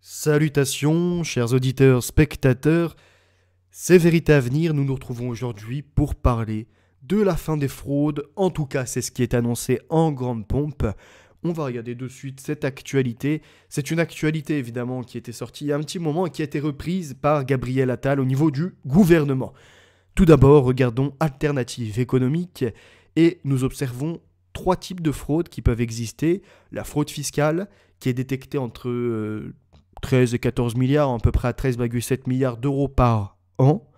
Salutations, chers auditeurs, spectateurs, c'est Vérité à venir, nous nous retrouvons aujourd'hui pour parler de la fin des fraudes, en tout cas c'est ce qui est annoncé en grande pompe. On va regarder de suite cette actualité, c'est une actualité évidemment qui était sortie il y a un petit moment et qui a été reprise par Gabriel Attal au niveau du gouvernement. Tout d'abord, regardons alternatives économiques et nous observons trois types de fraudes qui peuvent exister. La fraude fiscale qui est détectée entre 13 et 14 milliards, à peu près à 13,7 milliards d'euros par an.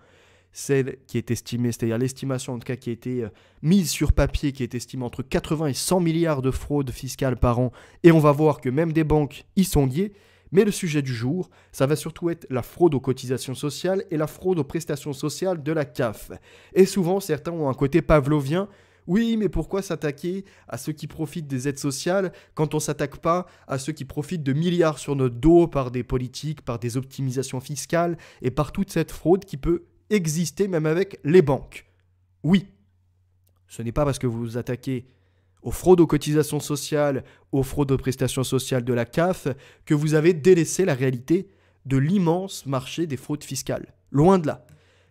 Celle qui est estimée, c'est-à-dire l'estimation en tout cas qui a été mise sur papier, qui est estimée entre 80 et 100 milliards de fraudes fiscales par an. Et on va voir que même des banques y sont liées. Mais le sujet du jour, ça va surtout être la fraude aux cotisations sociales et la fraude aux prestations sociales de la CAF. Et souvent, certains ont un côté pavlovien. Oui, mais pourquoi s'attaquer à ceux qui profitent des aides sociales quand on ne s'attaque pas à ceux qui profitent de milliards sur notre dos par des politiques, par des optimisations fiscales et par toute cette fraude qui peut exister même avec les banques? Oui, ce n'est pas parce que vous vous attaquez aux fraudes aux cotisations sociales, aux fraudes aux prestations sociales de la CAF, que vous avez délaissé la réalité de l'immense marché des fraudes fiscales. Loin de là.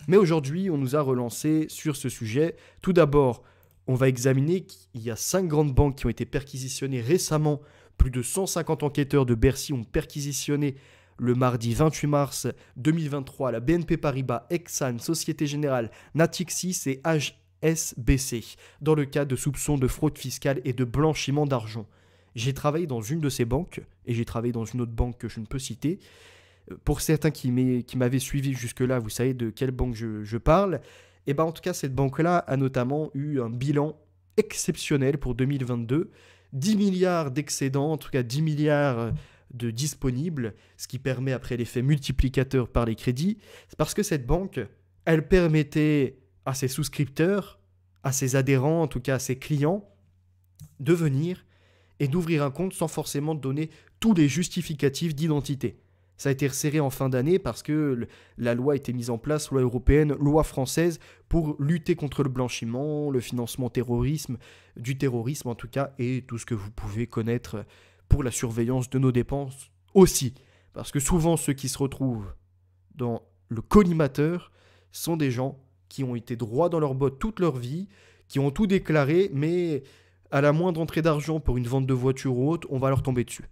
Mais aujourd'hui, on nous a relancé sur ce sujet. Tout d'abord, on va examiner qu'il y a 5 grandes banques qui ont été perquisitionnées récemment. Plus de 150 enquêteurs de Bercy ont perquisitionné le mardi 28 mars 2023 la BNP Paribas, Exane, Société Générale, Natixis et HSBC dans le cadre de soupçons de fraude fiscale et de blanchiment d'argent. J'ai travaillé dans une de ces banques et j'ai travaillé dans une autre banque que je ne peux citer. Pour certains qui m'avaient suivi jusque-là, vous savez de quelle banque je parle. Et ben en tout cas, cette banque-là a notamment eu un bilan exceptionnel pour 2022. 10 milliards d'excédents, en tout cas 10 milliards de disponibles, ce qui permet après l'effet multiplicateur par les crédits. C'est parce que cette banque, elle permettait à ses souscripteurs, à ses adhérents, en tout cas à ses clients, de venir et d'ouvrir un compte sans forcément donner tous les justificatifs d'identité. Ça a été resserré en fin d'année parce que la loi a été mise en place, loi européenne, loi française, pour lutter contre le blanchiment, le financement du terrorisme en tout cas, et tout ce que vous pouvez connaître pour la surveillance de nos dépenses aussi. Parce que souvent ceux qui se retrouvent dans le collimateur sont des gens qui ont été droits dans leurs bottes toute leur vie, qui ont tout déclaré, mais à la moindre entrée d'argent pour une vente de voiture ou autre, on va leur tomber dessus.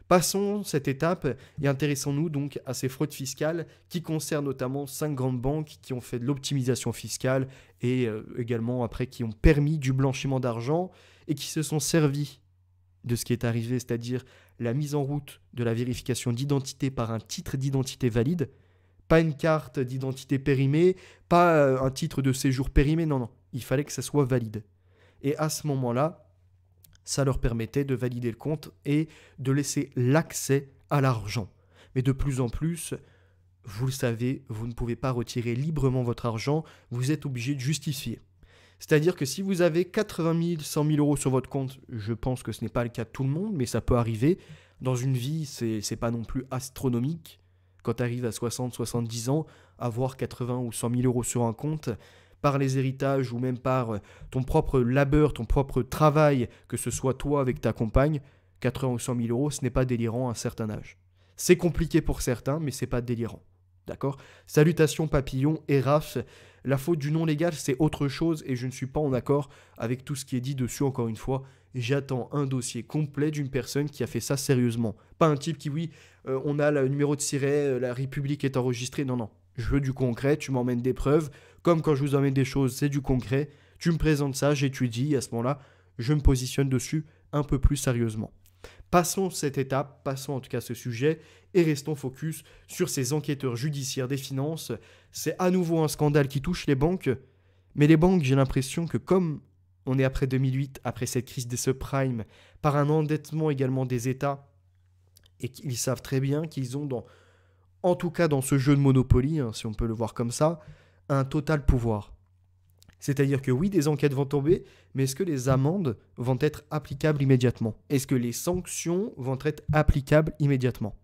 Passons cette étape et intéressons-nous donc à ces fraudes fiscales qui concernent notamment 5 grandes banques qui ont fait de l'optimisation fiscale et également après qui ont permis du blanchiment d'argent et qui se sont servis de ce qui est arrivé, c'est-à-dire la mise en route de la vérification d'identité par un titre d'identité valide, pas une carte d'identité périmée, pas un titre de séjour périmé, non, il fallait que ça soit valide. Et à ce moment-là, ça leur permettait de valider le compte et de laisser l'accès à l'argent. Mais de plus en plus, vous le savez, vous ne pouvez pas retirer librement votre argent, vous êtes obligé de justifier. C'est-à-dire que si vous avez 80 000, 100 000 euros sur votre compte, je pense que ce n'est pas le cas de tout le monde, mais ça peut arriver. Dans une vie, c'est pas non plus astronomique. Quand tu arrives à 60, 70 ans, avoir 80 ou 100 000 euros sur un compte, par les héritages ou même par ton propre labeur, ton propre travail, que ce soit toi avec ta compagne, 80 ou 100 000 euros, ce n'est pas délirant à un certain âge. C'est compliqué pour certains, mais c'est pas délirant. D'accord ? Salutations papillon et Raph. La faute du non légal, c'est autre chose et je ne suis pas en accord avec tout ce qui est dit dessus, encore une fois. J'attends un dossier complet d'une personne qui a fait ça sérieusement. Pas un type qui, oui, on a le numéro de siret, la République est enregistrée. Non. Je veux du concret, tu m'emmènes des preuves. Comme quand je vous emmène des choses, c'est du concret. Tu me présentes ça, j'étudie. Et à ce moment-là, je me positionne dessus un peu plus sérieusement. Passons cette étape, passons en tout cas ce sujet et restons focus sur ces enquêteurs judiciaires des finances. C'est à nouveau un scandale qui touche les banques. Mais les banques, j'ai l'impression que comme on est après 2008, après cette crise des subprimes, par un endettement également des États, et qu'ils savent très bien qu'ils ont en tout cas dans ce jeu de Monopoly, si on peut le voir comme ça, un total pouvoir. C'est-à-dire que oui, des enquêtes vont tomber, mais est-ce que les amendes vont être applicables immédiatement? Est-ce que les sanctions vont être applicables immédiatement?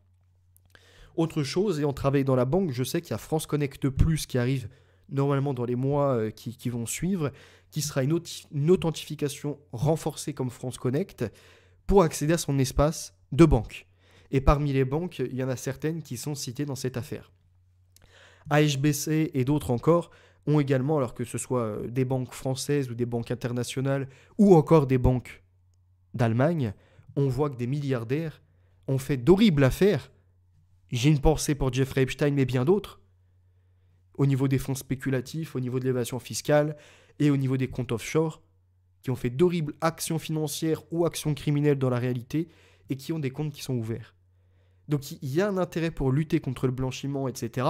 Autre chose, et en travaillant dans la banque, je sais qu'il y a France Connect Plus qui arrive normalement dans les mois qui vont suivre, qui sera une authentification renforcée comme France Connect pour accéder à son espace de banque. Et parmi les banques, il y en a certaines qui sont citées dans cette affaire. HSBC et d'autres encore ont également, alors que ce soit des banques françaises ou des banques internationales ou encore des banques d'Allemagne, on voit que des milliardaires ont fait d'horribles affaires. J'ai une pensée pour Jeffrey Epstein, mais bien d'autres, au niveau des fonds spéculatifs, au niveau de l'évasion fiscale et au niveau des comptes offshore, qui ont fait d'horribles actions financières ou actions criminelles dans la réalité et qui ont des comptes qui sont ouverts. Donc il y a un intérêt pour lutter contre le blanchiment, etc.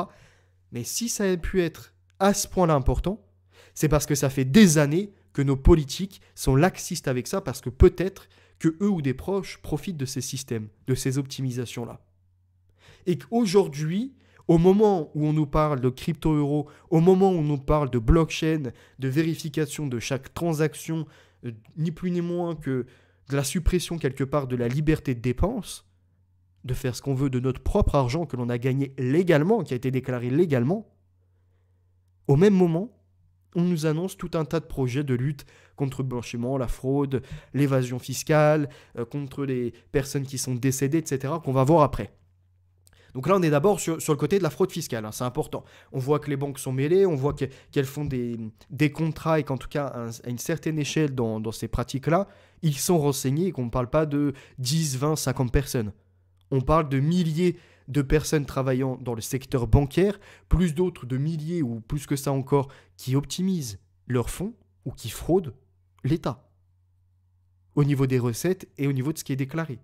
Mais si ça a pu être à ce point-là important, c'est parce que ça fait des années que nos politiques sont laxistes avec ça, parce que peut-être que eux ou des proches profitent de ces systèmes, de ces optimisations-là. Et qu'aujourd'hui, au moment où on nous parle de crypto-euros, au moment où on nous parle de blockchain, de vérification de chaque transaction, ni plus ni moins que de la suppression quelque part de la liberté de dépense, de faire ce qu'on veut de notre propre argent que l'on a gagné légalement, qui a été déclaré légalement, au même moment, on nous annonce tout un tas de projets de lutte contre le blanchiment, la fraude, l'évasion fiscale, contre les personnes qui sont décédées, etc., qu'on va voir après. Donc là, on est d'abord sur le côté de la fraude fiscale, c'est important. On voit que les banques sont mêlées, on voit qu'elles font des contrats et qu'en tout cas, à une certaine échelle dans ces pratiques-là, ils sont renseignés et qu'on ne parle pas de 10, 20, 50 personnes. On parle de milliers de personnes travaillant dans le secteur bancaire, plus d'autres de milliers ou plus que ça encore, qui optimisent leurs fonds ou qui fraudent l'État, au niveau des recettes et au niveau de ce qui est déclaré.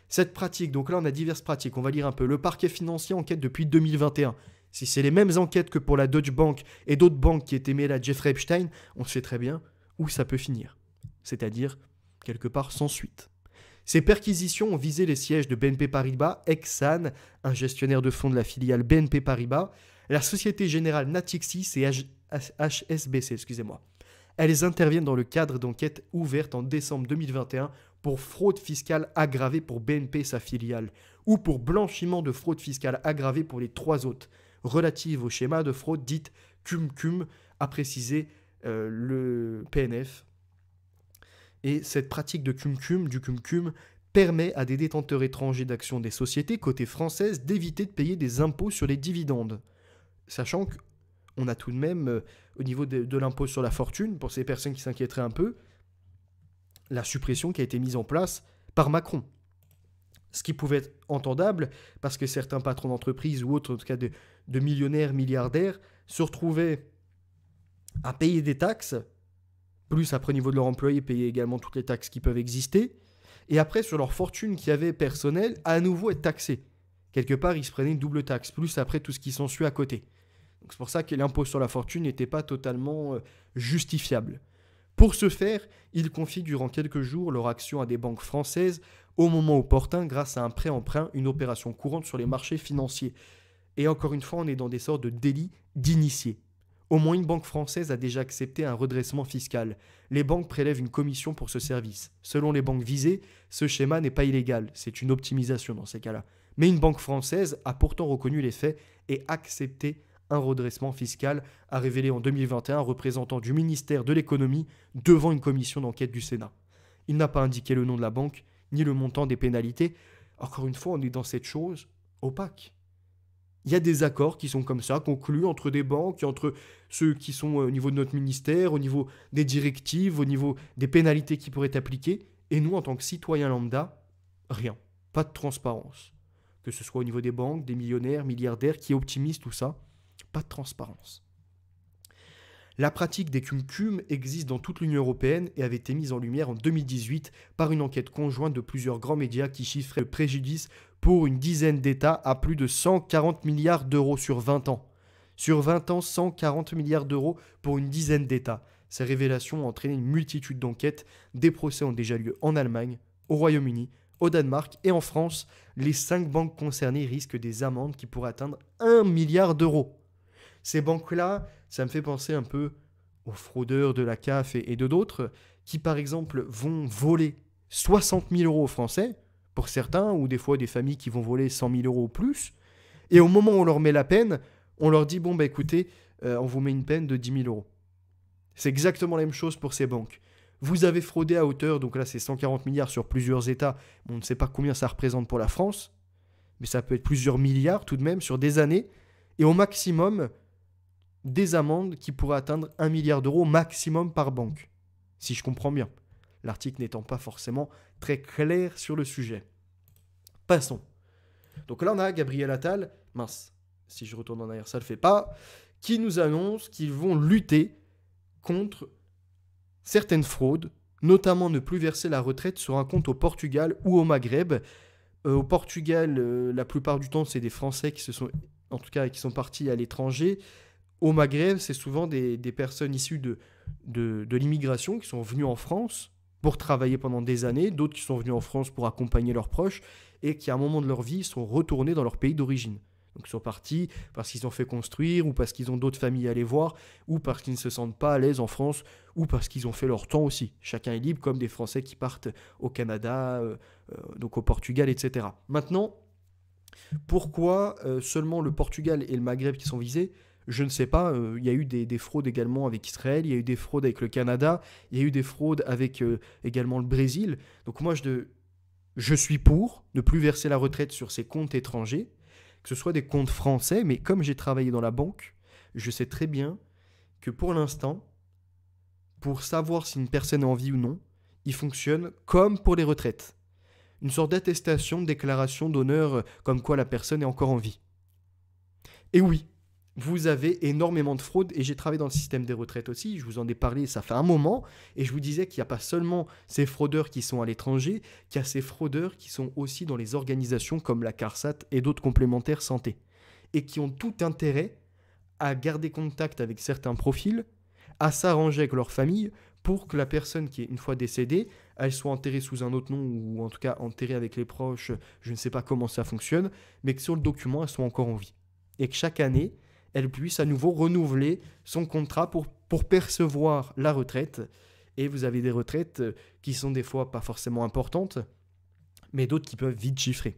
Cette pratique, donc là on a diverses pratiques, on va lire un peu. Le parquet financier enquête depuis 2021. Si c'est les mêmes enquêtes que pour la Deutsche Bank et d'autres banques qui étaient mêlées à Jeffrey Epstein, on sait très bien où ça peut finir. C'est-à-dire, quelque part, sans suite. Ces perquisitions ont visé les sièges de BNP Paribas, Exane, un gestionnaire de fonds de la filiale BNP Paribas, la Société Générale Natixis et HSBC, excusez-moi. Elles interviennent dans le cadre d'enquêtes ouvertes en décembre 2021 pour fraude fiscale aggravée pour BNP et sa filiale, ou pour blanchiment de fraude fiscale aggravée pour les 3 autres, relatives au schéma de fraude dite cum-cum, a précisé le PNF. Et cette pratique de cum-cum, du cum-cum, permet à des détenteurs étrangers d'actions des sociétés côté française d'éviter de payer des impôts sur les dividendes. Sachant qu'on a tout de même, au niveau de l'impôt sur la fortune, pour ces personnes qui s'inquiéteraient un peu, la suppression qui a été mise en place par Macron. Ce qui pouvait être entendable, parce que certains patrons d'entreprise ou autres, en tout cas de millionnaires, milliardaires, se retrouvaient à payer des taxes, plus après au niveau de leur employé, payer également toutes les taxes qui peuvent exister, et après sur leur fortune qui avait personnelle, à nouveau être taxés. Quelque part, ils se prenaient une double taxe, plus après tout ce qui s'ensuit à côté. Donc c'est pour ça que l'impôt sur la fortune n'était pas totalement justifiable. Pour ce faire, ils confient durant quelques jours leur action à des banques françaises au moment opportun grâce à un prêt-emprunt, une opération courante sur les marchés financiers. Et encore une fois, on est dans des sortes de délits d'initiés. Au moins une banque française a déjà accepté un redressement fiscal. Les banques prélèvent une commission pour ce service. Selon les banques visées, ce schéma n'est pas illégal, c'est une optimisation dans ces cas-là. Mais une banque française a pourtant reconnu les faits et accepté un redressement fiscal, a révélé en 2021 un représentant du ministère de l'économie devant une commission d'enquête du Sénat. Il n'a pas indiqué le nom de la banque, ni le montant des pénalités. Encore une fois, on est dans cette chose opaque. Il y a des accords qui sont comme ça, conclus entre des banques, entre ceux qui sont au niveau de notre ministère, au niveau des directives, au niveau des pénalités qui pourraient être appliquées. Et nous, en tant que citoyens lambda, rien. Pas de transparence. Que ce soit au niveau des banques, des millionnaires, milliardaires qui optimisent tout ça, pas de transparence. La pratique des cum-cum existe dans toute l'Union européenne et avait été mise en lumière en 2018 par une enquête conjointe de plusieurs grands médias qui chiffraient le préjudice pour une dizaine d'États à plus de 140 milliards d'euros sur 20 ans. Sur 20 ans, 140 milliards d'euros pour une dizaine d'États. Ces révélations ont entraîné une multitude d'enquêtes. Des procès ont déjà lieu en Allemagne, au Royaume-Uni, au Danemark et en France. Les 5 banques concernées risquent des amendes qui pourraient atteindre 1 milliard d'euros. Ces banques-là, ça me fait penser un peu aux fraudeurs de la CAF et de d'autres qui, par exemple, vont voler 60 000 euros aux Français, pour certains, ou des fois des familles qui vont voler 100 000 euros ou plus. Et au moment où on leur met la peine, on leur dit, bon, bah écoutez, on vous met une peine de 10 000 euros. C'est exactement la même chose pour ces banques. Vous avez fraudé à hauteur, donc là c'est 140 milliards sur plusieurs États. On ne sait pas combien ça représente pour la France, mais ça peut être plusieurs milliards tout de même sur des années. Et au maximum, des amendes qui pourraient atteindre 1 milliard d'euros maximum par banque. Si je comprends bien. L'article n'étant pas forcément très clair sur le sujet. Passons. Donc là on a Gabriel Attal, mince, si je retourne en arrière ça ne le fait pas, qui nous annonce qu'ils vont lutter contre certaines fraudes, notamment ne plus verser la retraite sur un compte au Portugal ou au Maghreb. Au Portugal, la plupart du temps, c'est des Français qui sont partis à l'étranger. Au Maghreb, c'est souvent des personnes issues de l'immigration qui sont venues en France pour travailler pendant des années, d'autres qui sont venus en France pour accompagner leurs proches et qui, à un moment de leur vie, sont retournés dans leur pays d'origine. Donc ils sont partis parce qu'ils ont fait construire, ou parce qu'ils ont d'autres familles à aller voir, ou parce qu'ils ne se sentent pas à l'aise en France, ou parce qu'ils ont fait leur temps aussi. Chacun est libre, comme des Français qui partent au Canada, donc au Portugal, etc. Maintenant, pourquoi seulement le Portugal et le Maghreb qui sont visés ? Je ne sais pas, il y a eu des fraudes également avec Israël, il y a eu des fraudes avec le Canada, il y a eu des fraudes avec également le Brésil. Donc moi, je suis pour ne plus verser la retraite sur ces comptes étrangers, que ce soit des comptes français, mais comme j'ai travaillé dans la banque, je sais très bien que pour l'instant, pour savoir si une personne est en vie ou non, il fonctionne comme pour les retraites. Une sorte d'attestation, de déclaration d'honneur, comme quoi la personne est encore en vie. Et oui, vous avez énormément de fraudes, et j'ai travaillé dans le système des retraites aussi, je vous en ai parlé, ça fait un moment, et je vous disais qu'il n'y a pas seulement ces fraudeurs qui sont à l'étranger, qu'il y a ces fraudeurs qui sont aussi dans les organisations comme la CARSAT et d'autres complémentaires santé, et qui ont tout intérêt à garder contact avec certains profils, à s'arranger avec leur famille, pour que la personne qui est une fois décédée, elle soit enterrée sous un autre nom, ou en tout cas enterrée avec les proches, je ne sais pas comment ça fonctionne, mais que sur le document, elle soit encore en vie. Et que chaque année, elle puisse à nouveau renouveler son contrat pour percevoir la retraite. Et vous avez des retraites qui sont des fois pas forcément importantes, mais d'autres qui peuvent vite chiffrer.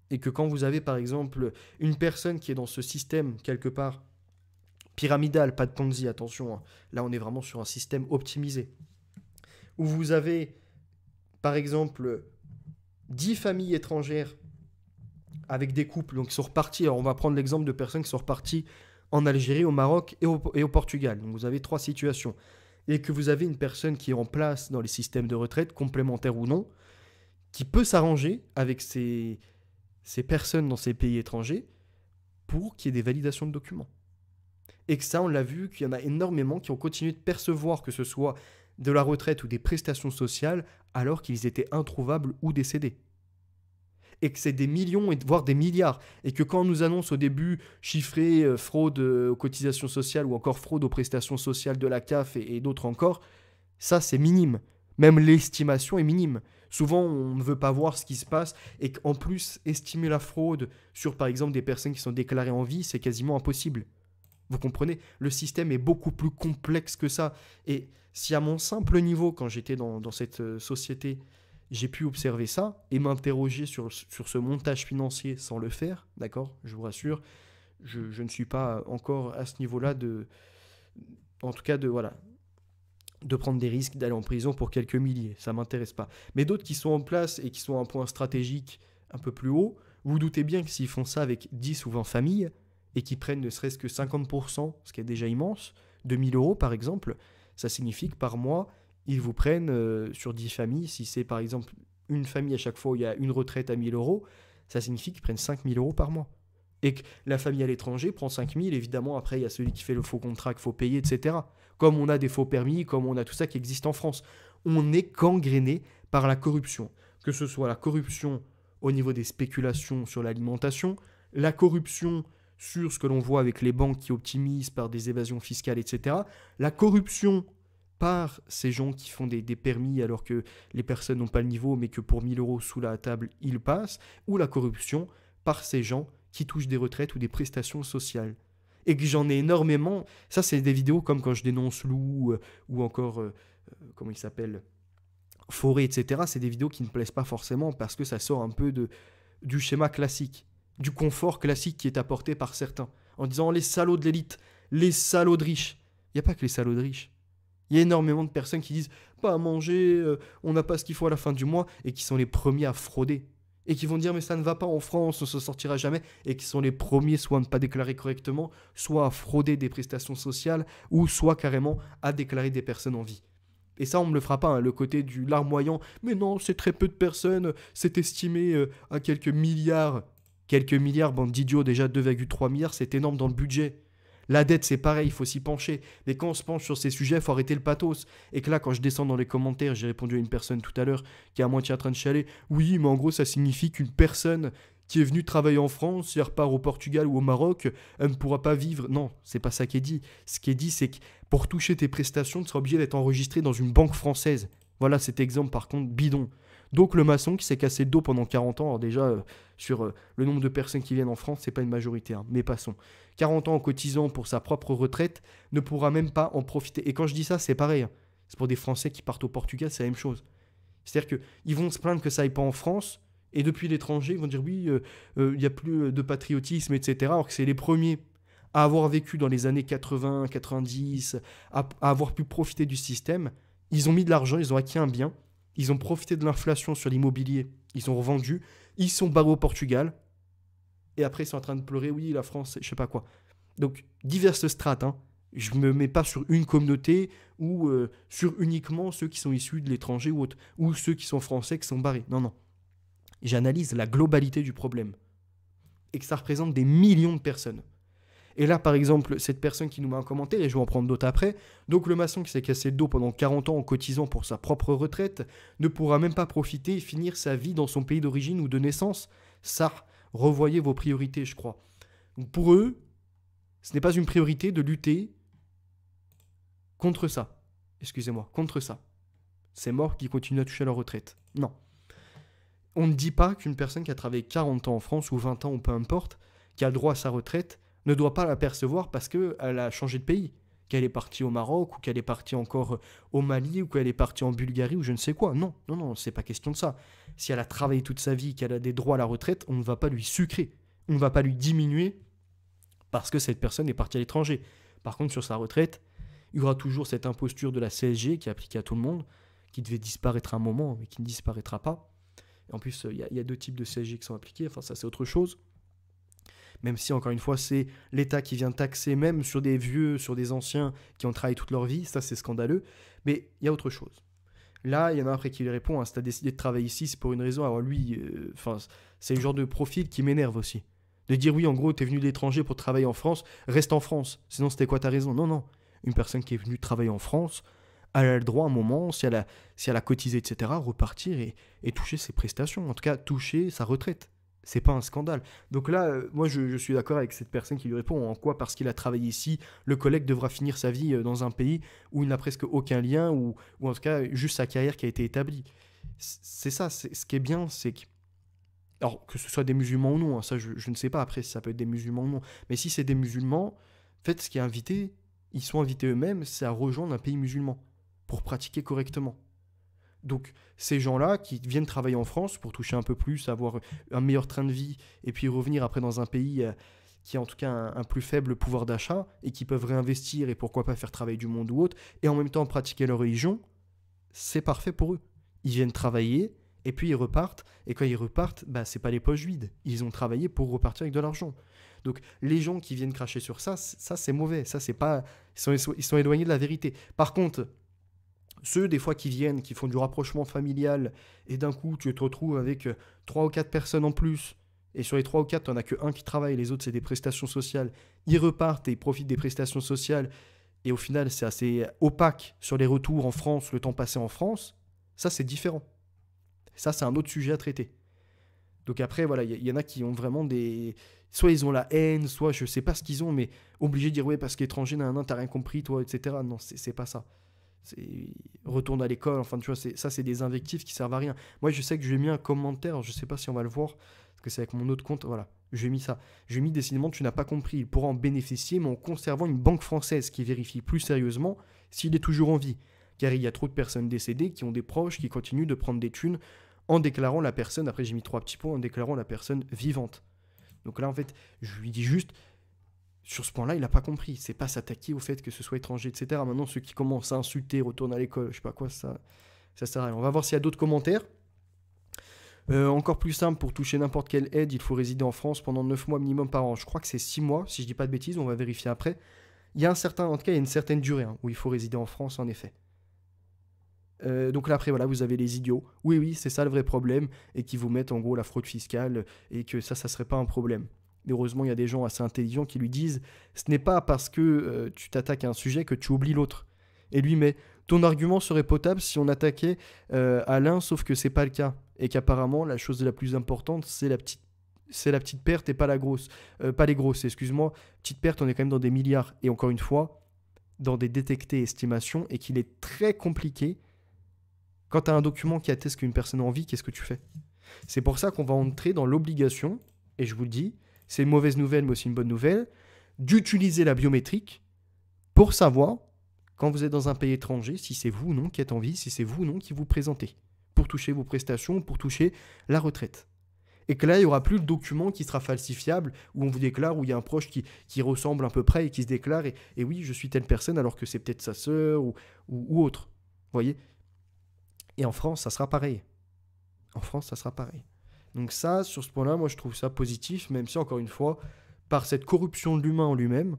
Et que quand vous avez par exemple une personne qui est dans ce système quelque part pyramidal, pas de Ponzi, attention, hein, là on est vraiment sur un système optimisé, où vous avez par exemple 10 familles étrangères avec des couples donc, qui sont repartis. Alors on va prendre l'exemple de personnes qui sont reparties en Algérie, au Maroc et au Portugal. Donc vous avez 3 situations. Et que vous avez une personne qui est en place dans les systèmes de retraite, complémentaires ou non, qui peut s'arranger avec ces personnes dans ces pays étrangers pour qu'il y ait des validations de documents. Et que ça, on l'a vu, qu'il y en a énormément qui ont continué de percevoir que ce soit de la retraite ou des prestations sociales alors qu'ils étaient introuvables ou décédés. Et que c'est des millions, voire des milliards. Et que quand on nous annonce au début chiffrer fraude aux cotisations sociales ou encore fraude aux prestations sociales de la CAF et d'autres encore, ça c'est minime. Même l'estimation est minime. Souvent on ne veut pas voir ce qui se passe et qu'en plus estimer la fraude sur par exemple des personnes qui sont déclarées en vie, c'est quasiment impossible. Vous comprenez ? Le système est beaucoup plus complexe que ça. Et si à mon simple niveau, quand j'étais dans cette société, j'ai pu observer ça et m'interroger sur ce montage financier sans le faire, d'accord ? Je vous rassure, je ne suis pas encore à ce niveau-là en tout cas de prendre des risques, d'aller en prison pour quelques milliers, ça ne m'intéresse pas. Mais d'autres qui sont en place et qui sont à un point stratégique un peu plus haut, vous vous doutez bien que s'ils font ça avec 10 ou 20 familles et qui prennent ne serait-ce que 50%, ce qui est déjà immense, de 1 000 euros par exemple, ça signifie que par mois, ils vous prennent sur 10 familles, si c'est par exemple une famille à chaque fois où il y a une retraite à 1 000 euros, ça signifie qu'ils prennent 5 000 euros par mois. Et que la famille à l'étranger prend 5 000, évidemment, après il y a celui qui fait le faux contrat qu'il faut payer, etc. Comme on a des faux permis, comme on a tout ça qui existe en France. On est gangréné par la corruption. Que ce soit la corruption au niveau des spéculations sur l'alimentation, la corruption sur ce que l'on voit avec les banques qui optimisent par des évasions fiscales, etc. La corruption par ces gens qui font des permis alors que les personnes n'ont pas le niveau, mais que pour 1 000 euros sous la table, ils passent, ou la corruption par ces gens qui touchent des retraites ou des prestations sociales. Et que j'en ai énormément. Ça, c'est des vidéos comme quand je dénonce Lou ou encore, comment il s'appelle, Forêt, etc. C'est des vidéos qui ne plaisent pas forcément parce que ça sort un peu du schéma classique, du confort classique qui est apporté par certains, en disant les salauds de l'élite, les salauds de riches. Il n'y a pas que les salauds de riches. Il y a énormément de personnes qui disent pas à manger, on n'a pas ce qu'il faut à la fin du mois, et qui sont les premiers à frauder. Et qui vont dire mais ça ne va pas en France, on ne se sortira jamais, et qui sont les premiers soit à ne pas déclarer correctement, soit à frauder des prestations sociales, ou soit carrément à déclarer des personnes en vie. Et ça, on ne me le fera pas, hein, le côté du larmoyant. Mais non, c'est très peu de personnes, c'est estimé à quelques milliards. Quelques milliards, bande d'idiots, déjà 2,3 milliards, c'est énorme dans le budget. La dette, c'est pareil, il faut s'y pencher. Mais quand on se penche sur ces sujets, il faut arrêter le pathos. Et que là, quand je descends dans les commentaires, j'ai répondu à une personne tout à l'heure qui est à moitié en train de chialer. Oui, mais en gros, ça signifie qu'une personne qui est venue travailler en France, si elle repart au Portugal ou au Maroc, elle ne pourra pas vivre. Non, c'est pas ça qui est dit. Ce qui est dit, c'est que pour toucher tes prestations, tu seras obligé d'être enregistré dans une banque française. Voilà cet exemple, par contre, bidon. Donc le maçon qui s'est cassé le dos pendant 40 ans, alors déjà, sur le nombre de personnes qui viennent en France, c'est pas une majorité, hein, mais passons. 40 ans en cotisant pour sa propre retraite, ne pourra même pas en profiter. Et quand je dis ça, c'est pareil, hein. C'est pour des Français qui partent au Portugal, c'est la même chose. C'est-à-dire qu'ils vont se plaindre que ça aille pas en France, et depuis l'étranger, ils vont dire oui, il n'y a plus de patriotisme, etc. Alors que c'est les premiers à avoir vécu dans les années 80, 90, à avoir pu profiter du système. Ils ont mis de l'argent, ils ont acquis un bien, ils ont profité de l'inflation sur l'immobilier, ils ont revendu, ils sont barrés au Portugal, et après ils sont en train de pleurer, oui, la France, je sais pas quoi. Donc, diverses strates, hein. Je ne me mets pas sur une communauté ou sur uniquement ceux qui sont issus de l'étranger ou autres, ou ceux qui sont français qui sont barrés. Non, non. J'analyse la globalité du problème et que ça représente des millions de personnes. Et là, par exemple, cette personne qui nous met un commentaire, et je vais en prendre d'autres après, donc le maçon qui s'est cassé le dos pendant 40 ans en cotisant pour sa propre retraite ne pourra même pas profiter et finir sa vie dans son pays d'origine ou de naissance. Ça, revoyez vos priorités, je crois. Donc pour eux, ce n'est pas une priorité de lutter contre ça. Excusez-moi, contre ça. C'est mort qui continue à toucher leur retraite. Non. On ne dit pas qu'une personne qui a travaillé 40 ans en France ou 20 ans ou peu importe, qui a le droit à sa retraite, ne doit pas la percevoir parce qu'elle a changé de pays. Qu'elle est partie au Maroc ou qu'elle est partie encore au Mali ou qu'elle est partie en Bulgarie ou je ne sais quoi. Non, non, non, c'est pas question de ça. Si elle a travaillé toute sa vie, qu'elle a des droits à la retraite, on ne va pas lui sucrer. On ne va pas lui diminuer parce que cette personne est partie à l'étranger. Par contre, sur sa retraite, il y aura toujours cette imposture de la CSG qui est appliquée à tout le monde, qui devait disparaître à un moment, mais qui ne disparaîtra pas. Et en plus, il y a deux types de CSG qui sont appliqués, enfin ça c'est autre chose. Même si, encore une fois, c'est l'État qui vient taxer même sur des vieux, sur des anciens qui ont travaillé toute leur vie, ça c'est scandaleux. Mais il y a autre chose. Là, il y en a un après qui lui répond, hein, si tu as décidé de travailler ici, c'est pour une raison. Alors lui, c'est le genre de profil qui m'énerve aussi. De dire oui, en gros, tu es venu de l'étranger pour travailler en France, reste en France. Sinon, c'était quoi ta raison? Non, non. Une personne qui est venue travailler en France, elle a le droit à un moment, si elle a cotisé, etc., repartir et toucher ses prestations. En tout cas, toucher sa retraite. C'est pas un scandale. Donc là, moi, je suis d'accord avec cette personne qui lui répond. En quoi? Parce qu'il a travaillé ici, le collègue devra finir sa vie dans un pays où il n'a presque aucun lien, ou en tout cas, juste sa carrière qui a été établie. C'est ça, ce qui est bien, c'est que... Alors, que ce soit des musulmans ou non, hein, ça, je ne sais pas après si ça peut être des musulmans ou non. Mais si c'est des musulmans, en fait, ce qui est invité, ils sont invités eux-mêmes, c'est à rejoindre un pays musulman pour pratiquer correctement. Donc, ces gens-là qui viennent travailler en France pour toucher un peu plus, avoir un meilleur train de vie, et puis revenir après dans un pays qui a en tout cas un plus faible pouvoir d'achat, et qui peuvent réinvestir et pourquoi pas faire travailler du monde ou autre, et en même temps pratiquer leur religion, c'est parfait pour eux. Ils viennent travailler, et puis ils repartent, et quand ils repartent, bah, c'est pas les poches vides. Ils ont travaillé pour repartir avec de l'argent. Donc, les gens qui viennent cracher sur ça, c'est mauvais. Ça, c'est pas... Ils sont éloignés de la vérité. Par contre... Ceux, des fois, qui viennent, qui font du rapprochement familial, et d'un coup, tu te retrouves avec 3 ou 4 personnes en plus, et sur les 3 ou 4, tu n'en as que un qui travaille, les autres, c'est des prestations sociales. Ils repartent et ils profitent des prestations sociales, et au final, c'est assez opaque sur les retours en France, le temps passé en France. Ça, c'est différent. Ça, c'est un autre sujet à traiter. Donc après, voilà, il y en a qui ont vraiment des... Soit ils ont la haine, soit je sais pas ce qu'ils ont, mais obligés de dire, ouais, parce qu'étranger, t'as rien compris, toi, etc. Non, c'est pas ça. Retourne à l'école, enfin tu vois, ça c'est des invectives qui servent à rien. Moi je sais que j'ai mis un commentaire, je sais pas si on va le voir, parce que c'est avec mon autre compte, voilà, j'ai mis ça. J'ai mis décidément tu n'as pas compris, il pourra en bénéficier, mais en conservant une banque française qui vérifie plus sérieusement s'il est toujours en vie. Car il y a trop de personnes décédées qui ont des proches qui continuent de prendre des thunes en déclarant la personne, après j'ai mis 3 petits points, en déclarant la personne vivante. Donc là en fait, je lui dis juste, Sur ce point-là, il n'a pas compris. C'est pas s'attaquer au fait que ce soit étranger, etc. Maintenant, ceux qui commencent à insulter, retournent à l'école, je sais pas quoi, ça sert à rien. On va voir s'il y a d'autres commentaires. Encore plus simple, pour toucher n'importe quelle aide, il faut résider en France pendant 9 mois minimum par an. Je crois que c'est 6 mois, si je dis pas de bêtises, on va vérifier après. Il y a en tout cas, il y a une certaine durée où il faut résider en France, en effet. Donc là, après, voilà, vous avez les idiots. Oui, oui, c'est ça le vrai problème, et qui vous mettent en gros la fraude fiscale, et que ça serait pas un problème. Mais heureusement, il y a des gens assez intelligents qui lui disent ce n'est pas parce que tu t'attaques à un sujet que tu oublies l'autre. Et lui, mais ton argument serait potable si on attaquait à l'un, sauf que c'est pas le cas. Et qu'apparemment, la chose la plus importante, c'est la petite perte et pas la grosse. Pas les grosses, excuse-moi. Petite perte, on est quand même dans des milliards. Et encore une fois, dans des détectés estimations, et qu'il est très compliqué. Quand tu as un document qui atteste qu'une personne est en vie, qu'est-ce que tu fais? C'est pour ça qu'on va entrer dans l'obligation, et je vous le dis, c'est une mauvaise nouvelle, mais aussi une bonne nouvelle, d'utiliser la biométrique pour savoir, quand vous êtes dans un pays étranger, si c'est vous ou non qui êtes en vie, si c'est vous ou non qui vous présentez, pour toucher vos prestations, pour toucher la retraite. Et que là, il n'y aura plus le document qui sera falsifiable, où on vous déclare, où il y a un proche qui ressemble à peu près et qui se déclare, et oui, je suis telle personne, alors que c'est peut-être sa sœur ou autre. Vous voyez? Et en France, ça sera pareil. En France, ça sera pareil. Donc ça, sur ce point-là, moi, je trouve ça positif, même si, encore une fois, par cette corruption de l'humain en lui-même,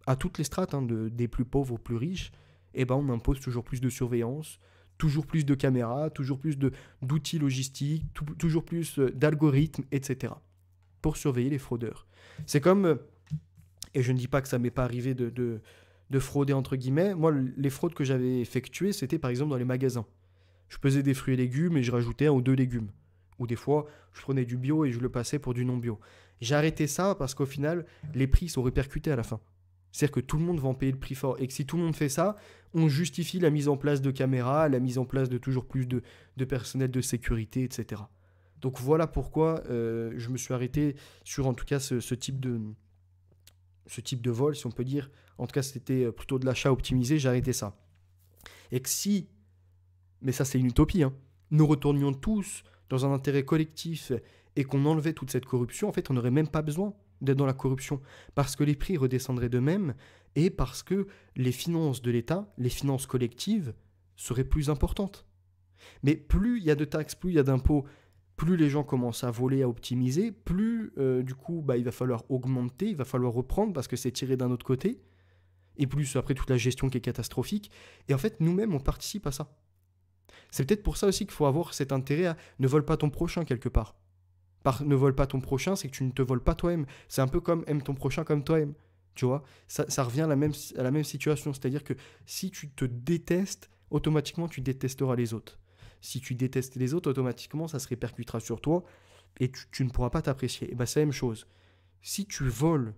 à toutes les strates, des plus pauvres aux plus riches, on impose toujours plus de surveillance, toujours plus de caméras, toujours plus d'outils logistiques, toujours plus d'algorithmes, etc. pour surveiller les fraudeurs. C'est comme, et je ne dis pas que ça m'est pas arrivé de frauder, entre guillemets, moi, les fraudes que j'avais effectuées, c'était par exemple dans les magasins. Je pesais des fruits et légumes et je rajoutais 1 ou 2 légumes. Ou des fois, je prenais du bio et je le passais pour du non bio. J'ai arrêté ça parce qu'au final, les prix sont répercutés à la fin. C'est-à-dire que tout le monde va en payer le prix fort. Et que si tout le monde fait ça, on justifie la mise en place de caméras, la mise en place de toujours plus de personnel de sécurité, etc. Donc voilà pourquoi je me suis arrêté sur en tout cas ce type de vol, si on peut dire. En tout cas, c'était plutôt de l'achat optimisé, j'ai arrêté ça. Et que si, mais ça c'est une utopie, nous retournions tous dans un intérêt collectif et qu'on enlevait toute cette corruption, en fait, on n'aurait même pas besoin d'être dans la corruption, parce que les prix redescendraient d'eux-mêmes et parce que les finances de l'État, les finances collectives, seraient plus importantes. Mais plus il y a de taxes, plus il y a d'impôts, plus les gens commencent à voler, à optimiser, plus du coup il va falloir augmenter, il va falloir reprendre parce que c'est tiré d'un autre côté, et plus après toute la gestion qui est catastrophique. Et en fait, nous-mêmes, on participe à ça. C'est peut-être pour ça aussi qu'il faut avoir cet intérêt à ne vole pas ton prochain quelque part. Par ne vole pas ton prochain, c'est que tu ne te voles pas toi-même. C'est un peu comme aime ton prochain comme toi-même. Tu vois, ça revient à la même situation. C'est-à-dire que si tu te détestes, automatiquement tu détesteras les autres. Si tu détestes les autres, automatiquement ça se répercutera sur toi et tu ne pourras pas t'apprécier. Et c'est la même chose. Si tu voles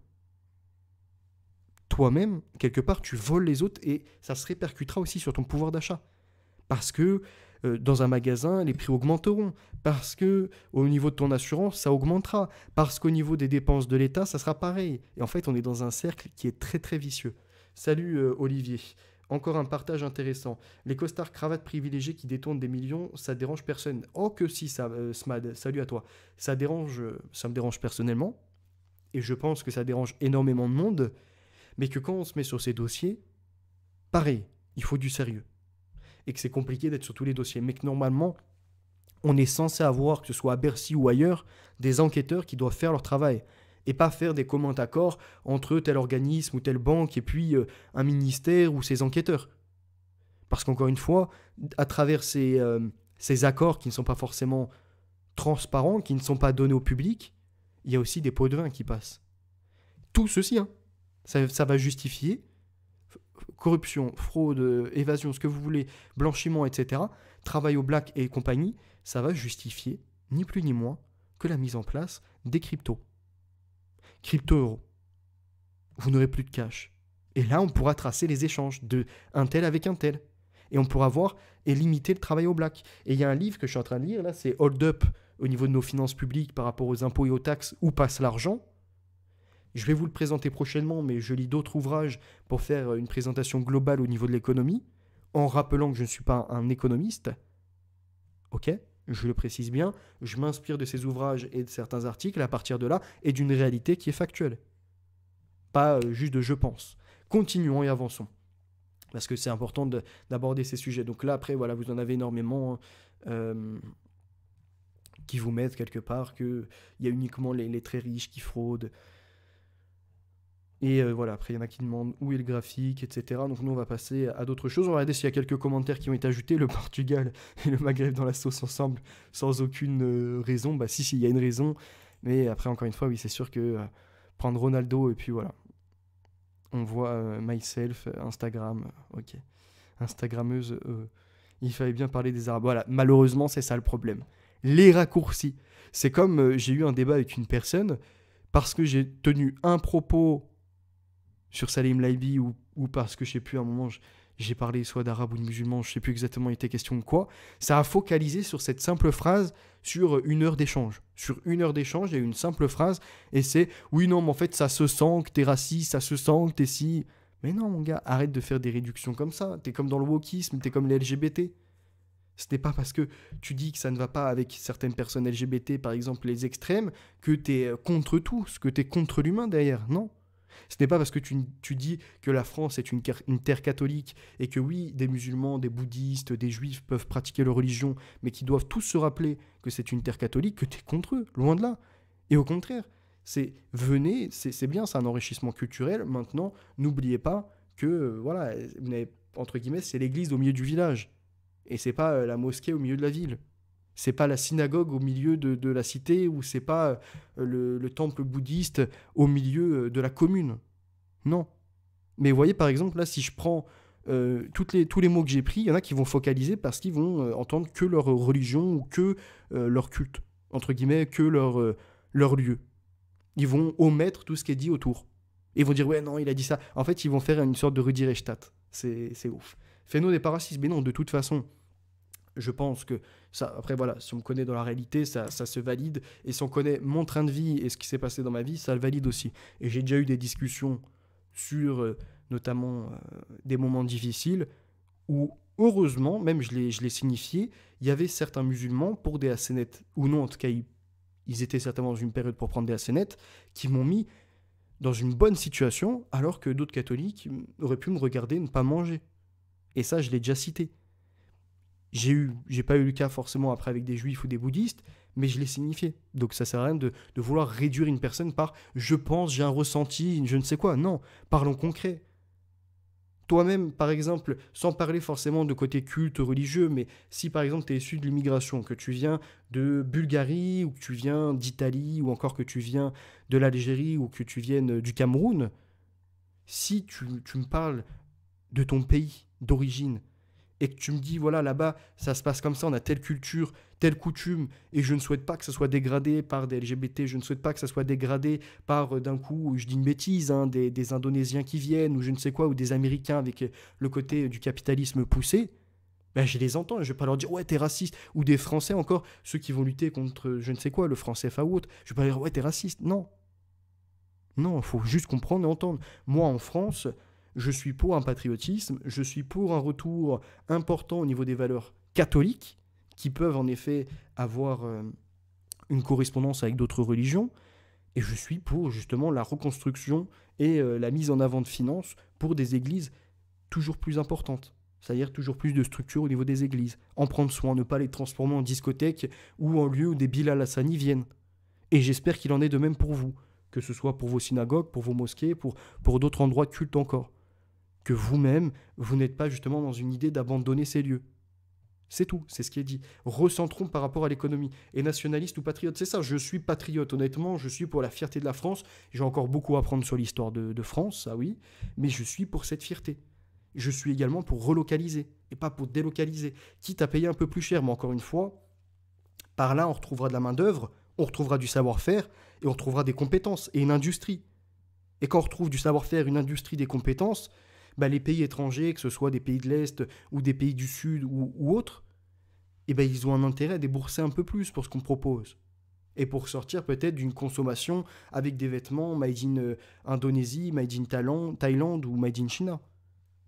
toi-même, quelque part tu voles les autres et ça se répercutera aussi sur ton pouvoir d'achat. Parce que dans un magasin, les prix augmenteront. Parce que au niveau de ton assurance, ça augmentera. Parce qu'au niveau des dépenses de l'État, ça sera pareil. Et en fait, on est dans un cercle qui est très très vicieux. Salut Olivier. Encore un partage intéressant. Les costards cravates privilégiés qui détournent des millions, ça dérange personne. Oh que si, ça, Smad, salut à toi. Ça me dérange personnellement. Et je pense que ça dérange énormément de monde. Mais que quand on se met sur ces dossiers, pareil, il faut du sérieux. Et que c'est compliqué d'être sur tous les dossiers. Mais que normalement, on est censé avoir, que ce soit à Bercy ou ailleurs, des enquêteurs qui doivent faire leur travail. Et pas faire des communs accords entre tel organisme ou telle banque et puis un ministère ou ses enquêteurs. Parce qu'encore une fois, à travers ces accords qui ne sont pas forcément transparents, qui ne sont pas donnés au public, il y a aussi des pots de vin qui passent. Tout ceci, ça va justifier corruption, fraude, évasion, ce que vous voulez, blanchiment, etc., travail au black et compagnie, ça va justifier, ni plus ni moins, que la mise en place des cryptos. Crypto-euros. Vous n'aurez plus de cash. Et là, on pourra tracer les échanges de un tel avec un tel. Et on pourra voir et limiter le travail au black. Et il y a un livre que je suis en train de lire, là, c'est Hold Up au niveau de nos finances publiques par rapport aux impôts et aux taxes, où passe l'argent. Je vais vous le présenter prochainement, mais je lis d'autres ouvrages pour faire une présentation globale au niveau de l'économie, en rappelant que je ne suis pas un économiste. Ok ? Je le précise bien, je m'inspire de ces ouvrages et de certains articles à partir de là, et d'une réalité qui est factuelle. pas juste de je pense. Continuons et avançons. Parce que c'est important d'aborder ces sujets. Donc là, après, voilà, vous en avez énormément qui vous mettent quelque part qu'il y a uniquement les très riches qui fraudent. Et voilà, après, il y en a qui demandent où est le graphique, etc. Donc nous, on va passer à d'autres choses. On va regarder s'il y a quelques commentaires qui ont été ajoutés. Le Portugal et le Maghreb dans la sauce ensemble, sans aucune raison. Bah si, il y a une raison. Mais après, encore une fois, oui, c'est sûr que prendre Ronaldo, et puis voilà. On voit myself, Instagram, ok. Instagrammeuse, il fallait bien parler des Arabes. Voilà, malheureusement, c'est ça le problème. Les raccourcis. C'est comme j'ai eu un débat avec une personne, parce que j'ai tenu un propos sur Salim Laibi ou parce que je sais plus, à un moment j'ai parlé soit d'arabe ou de musulman, je sais plus exactement il était question de quoi, ça a focalisé sur cette simple phrase sur une heure d'échange. Sur une heure d'échange, il y a eu une simple phrase et c'est oui non mais en fait ça se sent que t'es raciste, ça se sent que t'es si... Mais non mon gars, arrête de faire des réductions comme ça, t'es comme dans le wokisme, t'es comme les LGBT. Ce n'est pas parce que tu dis que ça ne va pas avec certaines personnes LGBT, par exemple les extrêmes, que t'es contre tous, que t'es contre l'humain derrière, non. Ce n'est pas parce que tu dis que la France est une terre catholique et que oui, des musulmans, des bouddhistes, des juifs peuvent pratiquer leur religion, mais qui doivent tous se rappeler que c'est une terre catholique, que tu es contre eux, loin de là. Et au contraire, venez, c'est bien, c'est un enrichissement culturel. Maintenant, n'oubliez pas que, voilà, entre guillemets, c'est l'église au milieu du village. Et c'est pas la mosquée au milieu de la ville. C'est pas la synagogue au milieu de la cité ou c'est pas le temple bouddhiste au milieu de la commune. Non. Mais vous voyez, par exemple, là, si je prends tous les mots que j'ai pris, il y en a qui vont focaliser parce qu'ils vont entendre que leur religion ou que leur culte, entre guillemets, que leur lieu. Ils vont omettre tout ce qui est dit autour. Ils vont dire, ouais, non, il a dit ça. En fait, ils vont faire une sorte de Rudi Reichstadt. C'est ouf. Fais-nous des paracistes. Mais non, de toute façon, je pense que ça, après voilà, si on me connaît dans la réalité, ça se valide. Et si on connaît mon train de vie et ce qui s'est passé dans ma vie, ça le valide aussi. Et j'ai déjà eu des discussions sur notamment des moments difficiles où, heureusement, même je l'ai signifié, il y avait certains musulmans, pour des assénettes, ou non, en tout cas, ils étaient certainement dans une période pour prendre des assénettes, qui m'ont mis dans une bonne situation, alors que d'autres catholiques auraient pu me regarder ne pas manger. Et ça, je l'ai déjà cité. J'ai pas eu le cas forcément après avec des juifs ou des bouddhistes, mais je l'ai signifié. Donc ça sert à rien de vouloir réduire une personne par je pense, j'ai un ressenti, je ne sais quoi. Non, parlons concret. Toi-même, par exemple, sans parler forcément de côté culte religieux, mais si par exemple tu es issu de l'immigration, que tu viens de Bulgarie, ou que tu viens d'Italie, ou encore que tu viens de l'Algérie, ou que tu viennes du Cameroun, si tu me parles de ton pays d'origine, et que tu me dis, voilà, là-bas, ça se passe comme ça, on a telle culture, telle coutume, et je ne souhaite pas que ça soit dégradé par des LGBT, je ne souhaite pas que ça soit dégradé par, d'un coup, je dis une bêtise, hein, des Indonésiens qui viennent, ou je ne sais quoi, ou des Américains avec le côté du capitalisme poussé, ben, je les entends, je vais pas leur dire, ouais, t'es raciste, ou des Français encore, ceux qui vont lutter contre, je ne sais quoi, le franc CFA ou autre, je vais pas leur dire, ouais, t'es raciste, non. Non, il faut juste comprendre et entendre. Moi, en France, je suis pour un patriotisme, je suis pour un retour important au niveau des valeurs catholiques, qui peuvent en effet avoir une correspondance avec d'autres religions, et je suis pour justement la reconstruction et la mise en avant de finances pour des églises toujours plus importantes. C'est-à-dire toujours plus de structures au niveau des églises. En prendre soin, ne pas les transformer en discothèques ou en lieu où des Bilal Hassani viennent. Et j'espère qu'il en est de même pour vous, que ce soit pour vos synagogues, pour vos mosquées, pour d'autres endroits de culte encore. Que vous-même, vous n'êtes pas justement dans une idée d'abandonner ces lieux. C'est tout, c'est ce qui est dit. Recentrons par rapport à l'économie. Et nationaliste ou patriote, c'est ça, je suis patriote, honnêtement, je suis pour la fierté de la France. J'ai encore beaucoup à apprendre sur l'histoire de France, ça oui, mais je suis pour cette fierté. Je suis également pour relocaliser, et pas pour délocaliser, quitte à payer un peu plus cher, mais encore une fois, par là on retrouvera de la main-d'œuvre, on retrouvera du savoir-faire, et on retrouvera des compétences, et une industrie. Et quand on retrouve du savoir-faire, une industrie, des compétences, bah, les pays étrangers, que ce soit des pays de l'Est ou des pays du Sud ou autres, eh ben, ils ont un intérêt à débourser un peu plus pour ce qu'on propose. Et pour sortir peut-être d'une consommation avec des vêtements made in Indonésie, made in Thaïlande ou made in China.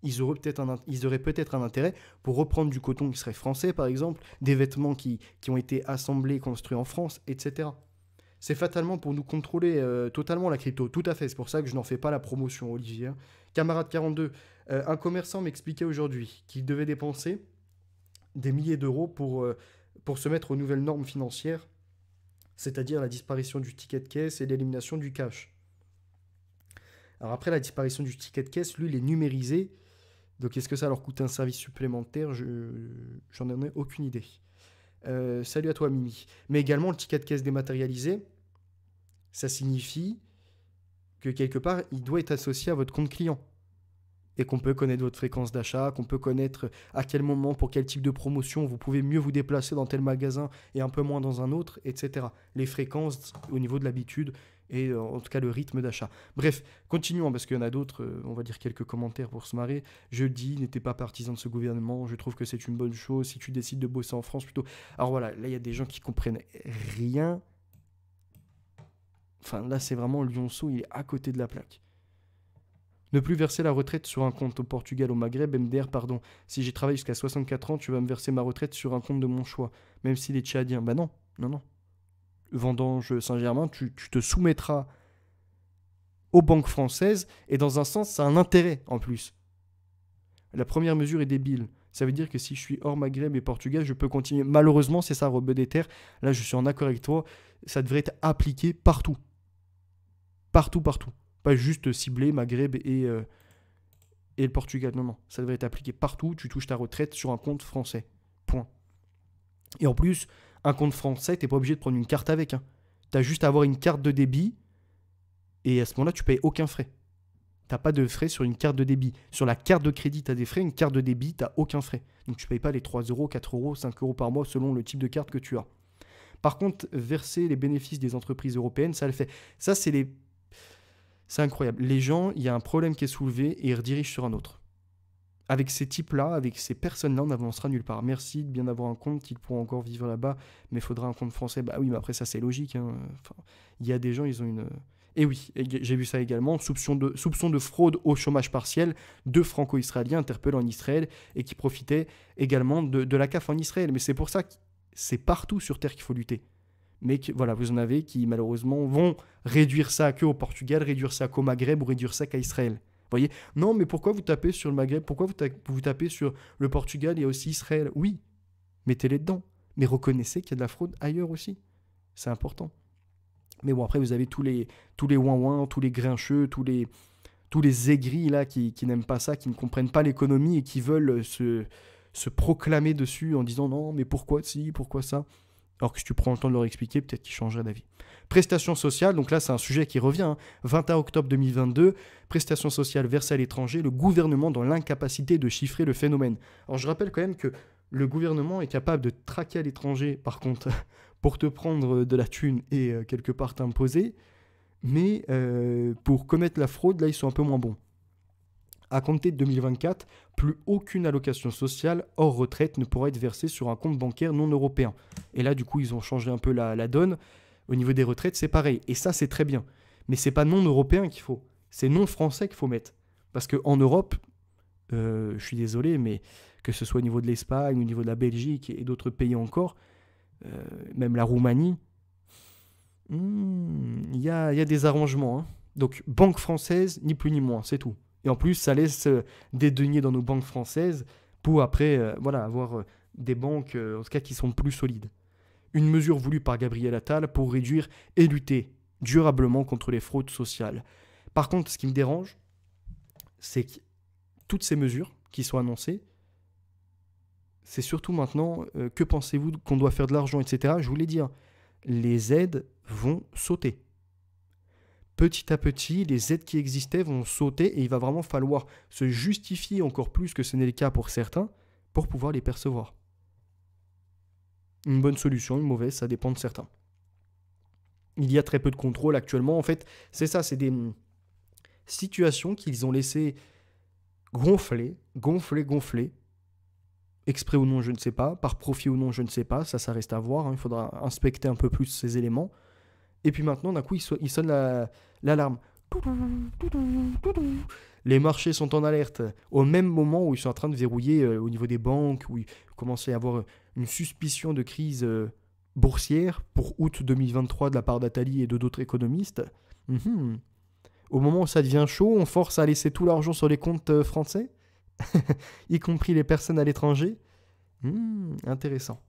Ils auraient peut-être un intérêt pour reprendre du coton qui serait français, par exemple, des vêtements qui ont été assemblés, construits en France, etc. C'est fatalement pour nous contrôler totalement la crypto. Tout à fait, c'est pour ça que je n'en fais pas la promotion, Olivier, hein. Camarade 42, un commerçant m'expliquait aujourd'hui qu'il devait dépenser des milliers d'euros pour se mettre aux nouvelles normes financières, c'est-à-dire la disparition du ticket de caisse et l'élimination du cash. Alors après la disparition du ticket de caisse, lui, il est numérisé. Donc est-ce que ça leur coûte un service supplémentaire? J'en ai aucune idée. Salut à toi Mimi. Mais également le ticket de caisse dématérialisé, ça signifie que quelque part, il doit être associé à votre compte client. Et qu'on peut connaître votre fréquence d'achat, qu'on peut connaître à quel moment, pour quel type de promotion, vous pouvez mieux vous déplacer dans tel magasin et un peu moins dans un autre, etc. Les fréquences au niveau de l'habitude et en tout cas le rythme d'achat. Bref, continuons parce qu'il y en a d'autres, on va dire quelques commentaires pour se marrer. Je dis, n'étais pas partisan de ce gouvernement, je trouve que c'est une bonne chose si tu décides de bosser en France plutôt. Alors voilà, là il y a des gens qui comprennent rien. Enfin là c'est vraiment le lionceau, il est à côté de la plaque. Ne plus verser la retraite sur un compte au Portugal, au Maghreb, MDR, pardon. Si j'ai travaillé jusqu'à 64 ans, tu vas me verser ma retraite sur un compte de mon choix, même s'il est tchadien. Bah non, non, non. Vendange Saint-Germain, tu te soumettras aux banques françaises, et dans un sens, ça a un intérêt en plus. La première mesure est débile. Ça veut dire que si je suis hors Maghreb et Portugal, je peux continuer. Malheureusement, c'est ça, rebeu des terres. Là, je suis en accord avec toi. Ça devrait être appliqué partout. Partout, partout. Pas juste ciblé Maghreb et le Portugal. Non, non. Ça devrait être appliqué partout. Tu touches ta retraite sur un compte français. Point. Et en plus, un compte français, t'es pas obligé de prendre une carte avec. Hein. T'as juste à avoir une carte de débit. Et à ce moment-là, tu payes aucun frais. T'as pas de frais sur une carte de débit. Sur la carte de crédit, t'as des frais. Une carte de débit, t'as aucun frais. Donc tu payes pas les 3 euros, 4 euros, 5 euros par mois selon le type de carte que tu as. Par contre, verser les bénéfices des entreprises européennes, ça le fait. Ça, c'est incroyable. Les gens, il y a un problème qui est soulevé et ils redirigent sur un autre. Avec ces types-là, avec ces personnes-là, on n'avancera nulle part. Merci de bien avoir un compte qu'ils pourront encore vivre là-bas, mais il faudra un compte français. Bah oui, mais après ça, c'est logique. Hein. Enfin, il y a des gens, ils ont une... Et oui, j'ai vu ça également, soupçon de fraude au chômage partiel, 2 franco-israéliens interpellés en Israël et qui profitaient également de la CAF en Israël. Mais c'est pour ça que c'est partout sur Terre qu'il faut lutter. Mais que, voilà, vous en avez qui malheureusement vont réduire ça qu'au Portugal, réduire ça qu'au Maghreb ou réduire ça qu'à Israël. Vous voyez? Non, mais pourquoi vous tapez sur le Maghreb? Pourquoi vous tapez sur le Portugal et aussi Israël? Oui, mettez-les dedans. Mais reconnaissez qu'il y a de la fraude ailleurs aussi. C'est important. Mais bon, après, vous avez tous les ouin-ouin, tous les grincheux, tous les aigris là, qui n'aiment pas ça, qui ne comprennent pas l'économie et qui veulent se proclamer dessus en disant non, mais pourquoi ci, pourquoi ça? Alors que si tu prends le temps de leur expliquer, peut-être qu'ils changeraient d'avis. Prestations sociales, donc là c'est un sujet qui revient. Hein. 21 octobre 2022, prestations sociales versées à l'étranger, le gouvernement dans l'incapacité de chiffrer le phénomène. Alors je rappelle quand même que le gouvernement est capable de traquer à l'étranger, par contre, pour te prendre de la thune et quelque part t'imposer. Mais pour commettre la fraude, là ils sont un peu moins bons. À compter de 2024, plus aucune allocation sociale hors retraite ne pourra être versée sur un compte bancaire non européen. Et là, du coup, ils ont changé un peu la donne. Au niveau des retraites, c'est pareil. Et ça, c'est très bien. Mais c'est pas non européen qu'il faut. C'est non français qu'il faut mettre. Parce qu'en Europe, je suis désolé, mais que ce soit au niveau de l'Espagne, au niveau de la Belgique et d'autres pays encore, même la Roumanie, il y a des arrangements. Hein. Donc, banque française, ni plus ni moins, c'est tout. Et en plus, ça laisse des deniers dans nos banques françaises pour après avoir des banques en tout cas qui sont plus solides. Une mesure voulue par Gabriel Attal pour réduire et lutter durablement contre les fraudes sociales. Par contre, ce qui me dérange, c'est que toutes ces mesures qui sont annoncées, c'est surtout maintenant, que pensez-vous qu'on doit faire de l'argent, etc. Je vous l'ai dit, hein, les aides vont sauter. Petit à petit, les aides qui existaient vont sauter et il va vraiment falloir se justifier encore plus que ce n'est le cas pour certains pour pouvoir les percevoir. Une bonne solution, une mauvaise, ça dépend de certains. Il y a très peu de contrôle actuellement. En fait, c'est ça, c'est des situations qu'ils ont laissé gonfler, exprès ou non, je ne sais pas, par profit ou non, je ne sais pas, ça reste à voir, hein. Il faudra inspecter un peu plus ces éléments. Et puis maintenant, d'un coup, il sonne l'alarme. Les marchés sont en alerte. Au même moment où ils sont en train de verrouiller au niveau des banques, où il commence à y avoir une suspicion de crise boursière pour août 2023 de la part d'Atali et de d'autres économistes. Mhm. Au moment où ça devient chaud, on force à laisser tout l'argent sur les comptes français, y compris les personnes à l'étranger. Intéressant.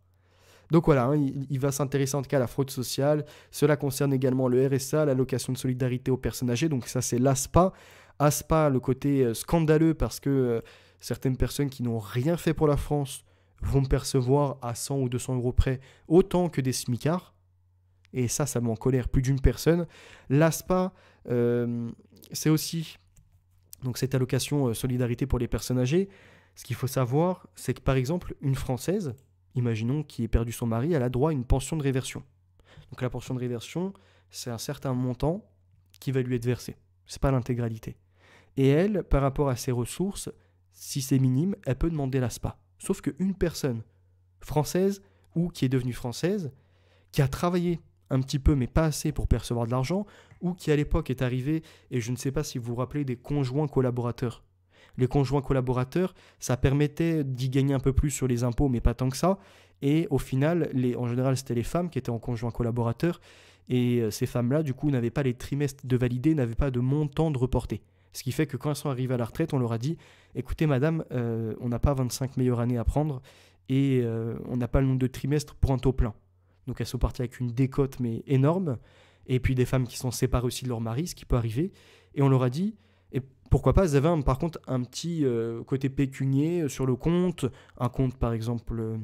Donc voilà, hein, il va s'intéresser en tout cas à la fraude sociale. Cela concerne également le RSA, l'allocation de solidarité aux personnes âgées. Donc ça, c'est l'ASPA. ASPA, le côté scandaleux parce que certaines personnes qui n'ont rien fait pour la France vont percevoir à 100 ou 200 euros près autant que des smicards. Et ça met en colère plus d'une personne. L'ASPA, c'est aussi donc cette allocation solidarité pour les personnes âgées. Ce qu'il faut savoir, c'est que par exemple, une Française, imaginons qui ait perdu son mari, elle a droit à une pension de réversion. Donc la pension de réversion, c'est un certain montant qui va lui être versé. Ce n'est pas l'intégralité. Et elle, par rapport à ses ressources, si c'est minime, elle peut demander l'ASPA. Sauf qu'une personne française ou qui est devenue française, qui a travaillé un petit peu mais pas assez pour percevoir de l'argent, ou qui à l'époque est arrivée, et je ne sais pas si vous vous rappelez des conjoints collaborateurs. Les conjoints collaborateurs, ça permettait d'y gagner un peu plus sur les impôts, mais pas tant que ça. Et au final, en général, c'était les femmes qui étaient en conjoint collaborateur. Et ces femmes-là, du coup, n'avaient pas les trimestres de validés, n'avaient pas de montant de reporté. Ce qui fait que quand elles sont arrivées à la retraite, on leur a dit « Écoutez, madame, on n'a pas 25 meilleures années à prendre et on n'a pas le nombre de trimestres pour un taux plein. » Donc elles sont parties avec une décote, mais énorme. Et puis des femmes qui sont séparées aussi de leur mari, ce qui peut arriver. Et on leur a dit... Pourquoi pas, elles avaient par contre un petit côté pécunier sur le compte, un compte par exemple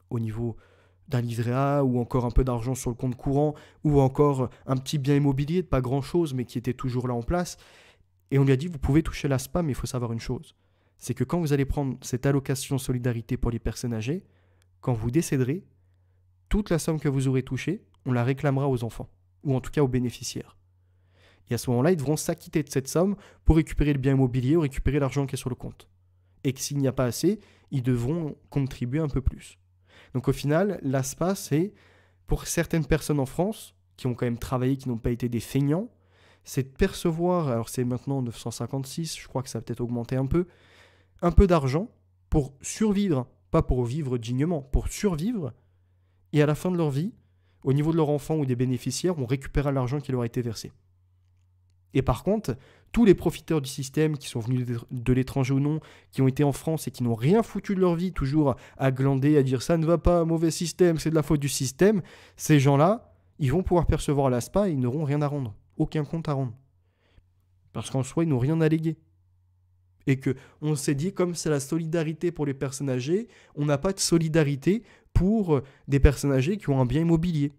au niveau d'un livret A, ou encore un peu d'argent sur le compte courant, ou encore un petit bien immobilier de pas grand chose mais qui était toujours là en place. Et on lui a dit, vous pouvez toucher l'ASPA, mais il faut savoir une chose, c'est que quand vous allez prendre cette allocation solidarité pour les personnes âgées, quand vous décéderez, toute la somme que vous aurez touchée, on la réclamera aux enfants, ou en tout cas aux bénéficiaires. Et à ce moment-là, ils devront s'acquitter de cette somme pour récupérer le bien immobilier ou récupérer l'argent qui est sur le compte. Et que s'il n'y a pas assez, ils devront contribuer un peu plus. Donc au final, l'ASPA, c'est pour certaines personnes en France qui ont quand même travaillé, qui n'ont pas été des feignants, c'est de percevoir, alors c'est maintenant 956, je crois que ça va peut-être augmenter un peu d'argent pour survivre, pas pour vivre dignement, pour survivre. Et à la fin de leur vie, au niveau de leurs enfants ou des bénéficiaires, on récupérera l'argent qui leur a été versé. Et par contre, tous les profiteurs du système qui sont venus de l'étranger ou non, qui ont été en France et qui n'ont rien foutu de leur vie, toujours à glander, à dire ça ne va pas, mauvais système, c'est de la faute du système, ces gens-là, ils vont pouvoir percevoir l'ASPA et ils n'auront rien à rendre, aucun compte à rendre. Parce qu'en soi, ils n'ont rien à léguer. Et qu'on s'est dit, comme c'est la solidarité pour les personnes âgées, on n'a pas de solidarité pour des personnes âgées qui ont un bien immobilier.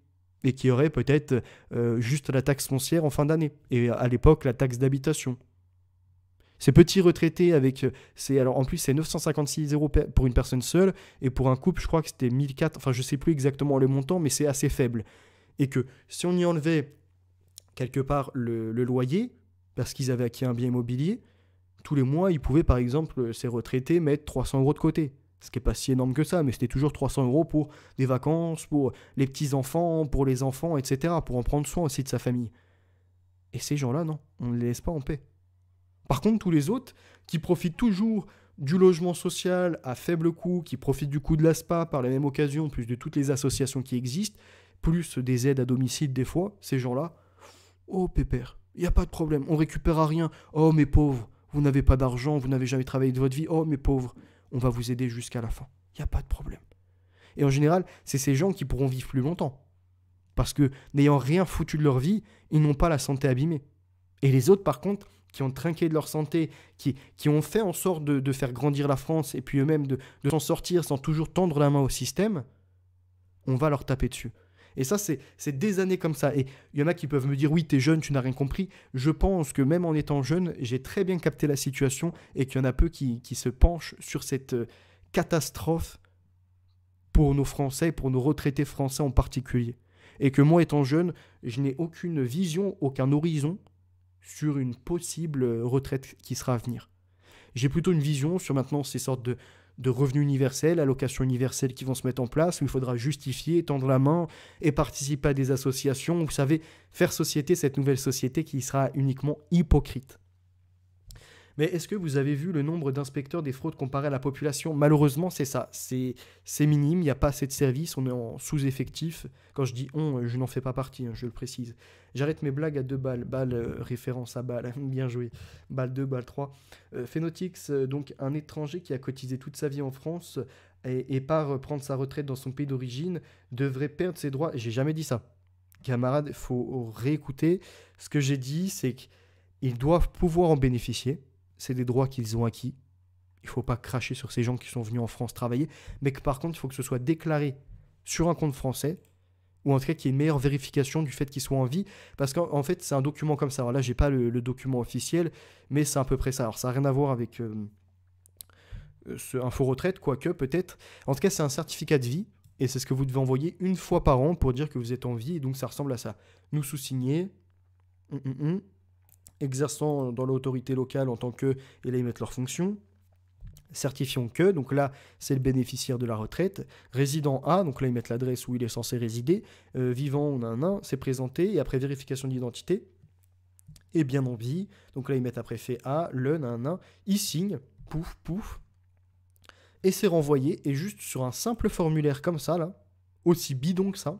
Et qui aurait peut-être juste la taxe foncière en fin d'année, et à l'époque la taxe d'habitation. Ces petits retraités alors en plus c'est 956 € pour une personne seule, et pour un couple je crois que c'était 1004, enfin je sais plus exactement le montant, mais c'est assez faible. Et que si on y enlevait quelque part le loyer, parce qu'ils avaient acquis un bien immobilier, tous les mois ils pouvaient par exemple, ces retraités, mettre 300 € de côté. Ce qui n'est pas si énorme que ça, mais c'était toujours 300 € pour des vacances, pour les petits-enfants, pour les enfants, etc., pour en prendre soin aussi de sa famille. Et ces gens-là, non, on ne les laisse pas en paix. Par contre, tous les autres, qui profitent toujours du logement social à faible coût, qui profitent du coût de l'ASPA par la même occasion, plus de toutes les associations qui existent, plus des aides à domicile des fois, ces gens-là, oh pépère, il n'y a pas de problème, on récupérera rien, oh mes pauvres, vous n'avez pas d'argent, vous n'avez jamais travaillé de votre vie, oh mes pauvres, on va vous aider jusqu'à la fin. Il n'y a pas de problème. Et en général, c'est ces gens qui pourront vivre plus longtemps. Parce que, n'ayant rien foutu de leur vie, ils n'ont pas la santé abîmée. Et les autres, par contre, qui ont trinqué de leur santé, qui ont fait en sorte de faire grandir la France, et puis eux-mêmes de s'en sortir sans toujours tendre la main au système, on va leur taper dessus. Et ça, c'est des années comme ça. Et il y en a qui peuvent me dire, oui, t'es jeune, tu n'as rien compris. Je pense que même en étant jeune, j'ai très bien capté la situation et qu'il y en a peu qui se penchent sur cette catastrophe pour nos Français, pour nos retraités français en particulier. Et que moi, étant jeune, je n'ai aucune vision, aucun horizon sur une possible retraite qui sera à venir. J'ai plutôt une vision sur maintenant ces sortes de revenus universels, allocations universelles qui vont se mettre en place, où il faudra justifier, tendre la main et participer à des associations. Vous savez, faire société, cette nouvelle société qui sera uniquement hypocrite. Mais est-ce que vous avez vu le nombre d'inspecteurs des fraudes comparé à la population? Malheureusement, c'est ça. C'est minime, il n'y a pas assez de services, on est en sous-effectif. Quand je dis on, je n'en fais pas partie, hein, je le précise. J'arrête mes blagues à 2 balles. Balle, référence à balle, bien joué. Balle 2, balle 3. Phenotix, donc un étranger qui a cotisé toute sa vie en France et part prendre sa retraite dans son pays d'origine, devrait perdre ses droits. J'ai jamais dit ça. Camarades, il faut réécouter. Ce que j'ai dit, c'est qu'ils doivent pouvoir en bénéficier. C'est des droits qu'ils ont acquis. Il ne faut pas cracher sur ces gens qui sont venus en France travailler, mais que par contre, il faut que ce soit déclaré sur un compte français, ou en tout cas qu'il y ait une meilleure vérification du fait qu'ils soient en vie, parce qu'en fait, c'est un document comme ça. Alors là, j'ai pas le document officiel, mais c'est à peu près ça. Alors ça n'a rien à voir avec Info Retraite, quoique peut-être. En tout cas, c'est un certificat de vie, et c'est ce que vous devez envoyer une fois par an pour dire que vous êtes en vie, et donc ça ressemble à ça. Nous sous-signer, exerçant dans l'autorité locale en tant que, et là ils mettent leur fonction, certifiant que, donc là c'est le bénéficiaire de la retraite, résident A, donc là ils mettent l'adresse où il est censé résider, vivant, on a un, c'est présenté, et après vérification d'identité, et bien en vie, donc là ils mettent après fait A, le, un, il signe, pouf, pouf, et c'est renvoyé, et juste sur un simple formulaire comme ça, là, aussi bidon que ça,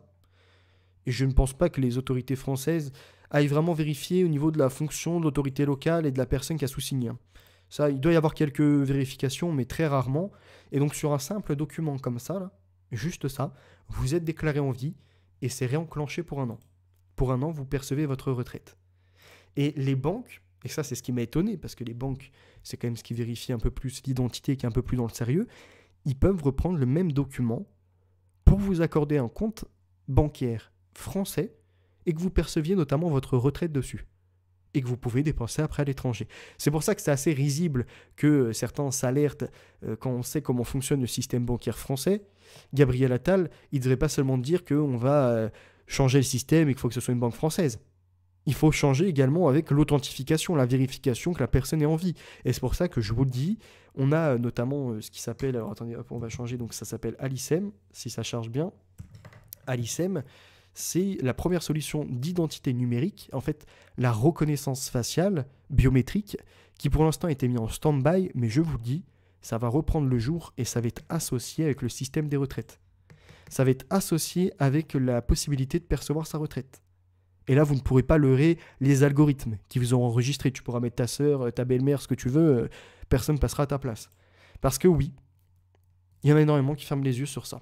et je ne pense pas que les autorités françaises aillent vraiment vérifier au niveau de la fonction de l'autorité locale et de la personne qui a sous-signé. Ça, il doit y avoir quelques vérifications, mais très rarement. Et donc sur un simple document comme ça, là, juste ça, vous êtes déclaré en vie et c'est réenclenché pour un an. Pour un an, vous percevez votre retraite. Et les banques, et ça c'est ce qui m'a étonné, parce que les banques, c'est quand même ce qui vérifie un peu plus l'identité, qui est un peu plus dans le sérieux, ils peuvent reprendre le même document pour vous accorder un compte bancaire français et que vous perceviez notamment votre retraite dessus et que vous pouvez dépenser après à l'étranger. C'est pour ça que c'est assez risible que certains s'alertent quand on sait comment fonctionne le système bancaire français. Gabriel Attal, il ne devrait pas seulement dire qu'on va changer le système et qu'il faut que ce soit une banque française. Il faut changer également avec l'authentification, la vérification que la personne est en vie. Et c'est pour ça que je vous le dis, on a notamment ce qui s'appelle, alors attendez, hop, on va changer, donc ça s'appelle Alicem, si ça charge bien. Alicem, c'est la première solution d'identité numérique, en fait, la reconnaissance faciale biométrique, qui pour l'instant a été mis en stand-by, mais je vous le dis, ça va reprendre le jour et ça va être associé avec le système des retraites. Ça va être associé avec la possibilité de percevoir sa retraite. Et là, vous ne pourrez pas leurrer les algorithmes qui vous ont enregistré. Tu pourras mettre ta sœur, ta belle-mère, ce que tu veux, personne ne passera à ta place. Parce que oui, il y en a énormément qui ferment les yeux sur ça.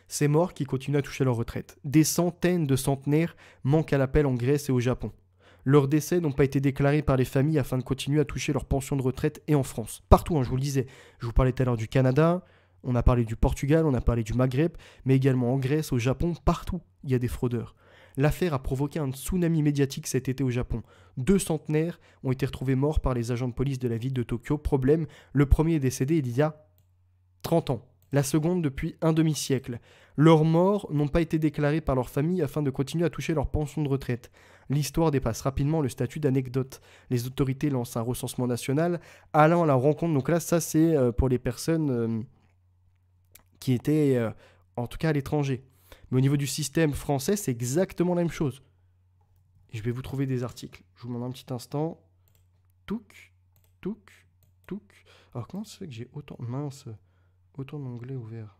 Ces morts qui continuent à toucher leur retraite. Des centaines de centenaires manquent à l'appel en Grèce et au Japon. Leurs décès n'ont pas été déclarés par les familles afin de continuer à toucher leur pension de retraite et en France. Partout, hein, je vous le disais. Je vous parlais tout à l'heure du Canada, on a parlé du Portugal, on a parlé du Maghreb, mais également en Grèce, au Japon, partout, il y a des fraudeurs. L'affaire a provoqué un tsunami médiatique cet été au Japon. 2 centenaires ont été retrouvés morts par les agents de police de la ville de Tokyo. Problème, le premier est décédé il y a 30 ans. La seconde depuis un demi-siècle. Leurs morts n'ont pas été déclarés par leur famille afin de continuer à toucher leur pension de retraite. L'histoire dépasse rapidement le statut d'anecdote. Les autorités lancent un recensement national allant à la rencontre. Donc là, ça c'est pour les personnes qui étaient en tout cas à l'étranger. Mais au niveau du système français, c'est exactement la même chose. Et je vais vous trouver des articles. Je vous demande un petit instant. Touc, touc, touc. Alors comment ça se fait que j'ai autant... Mince, autant d'onglets ouverts.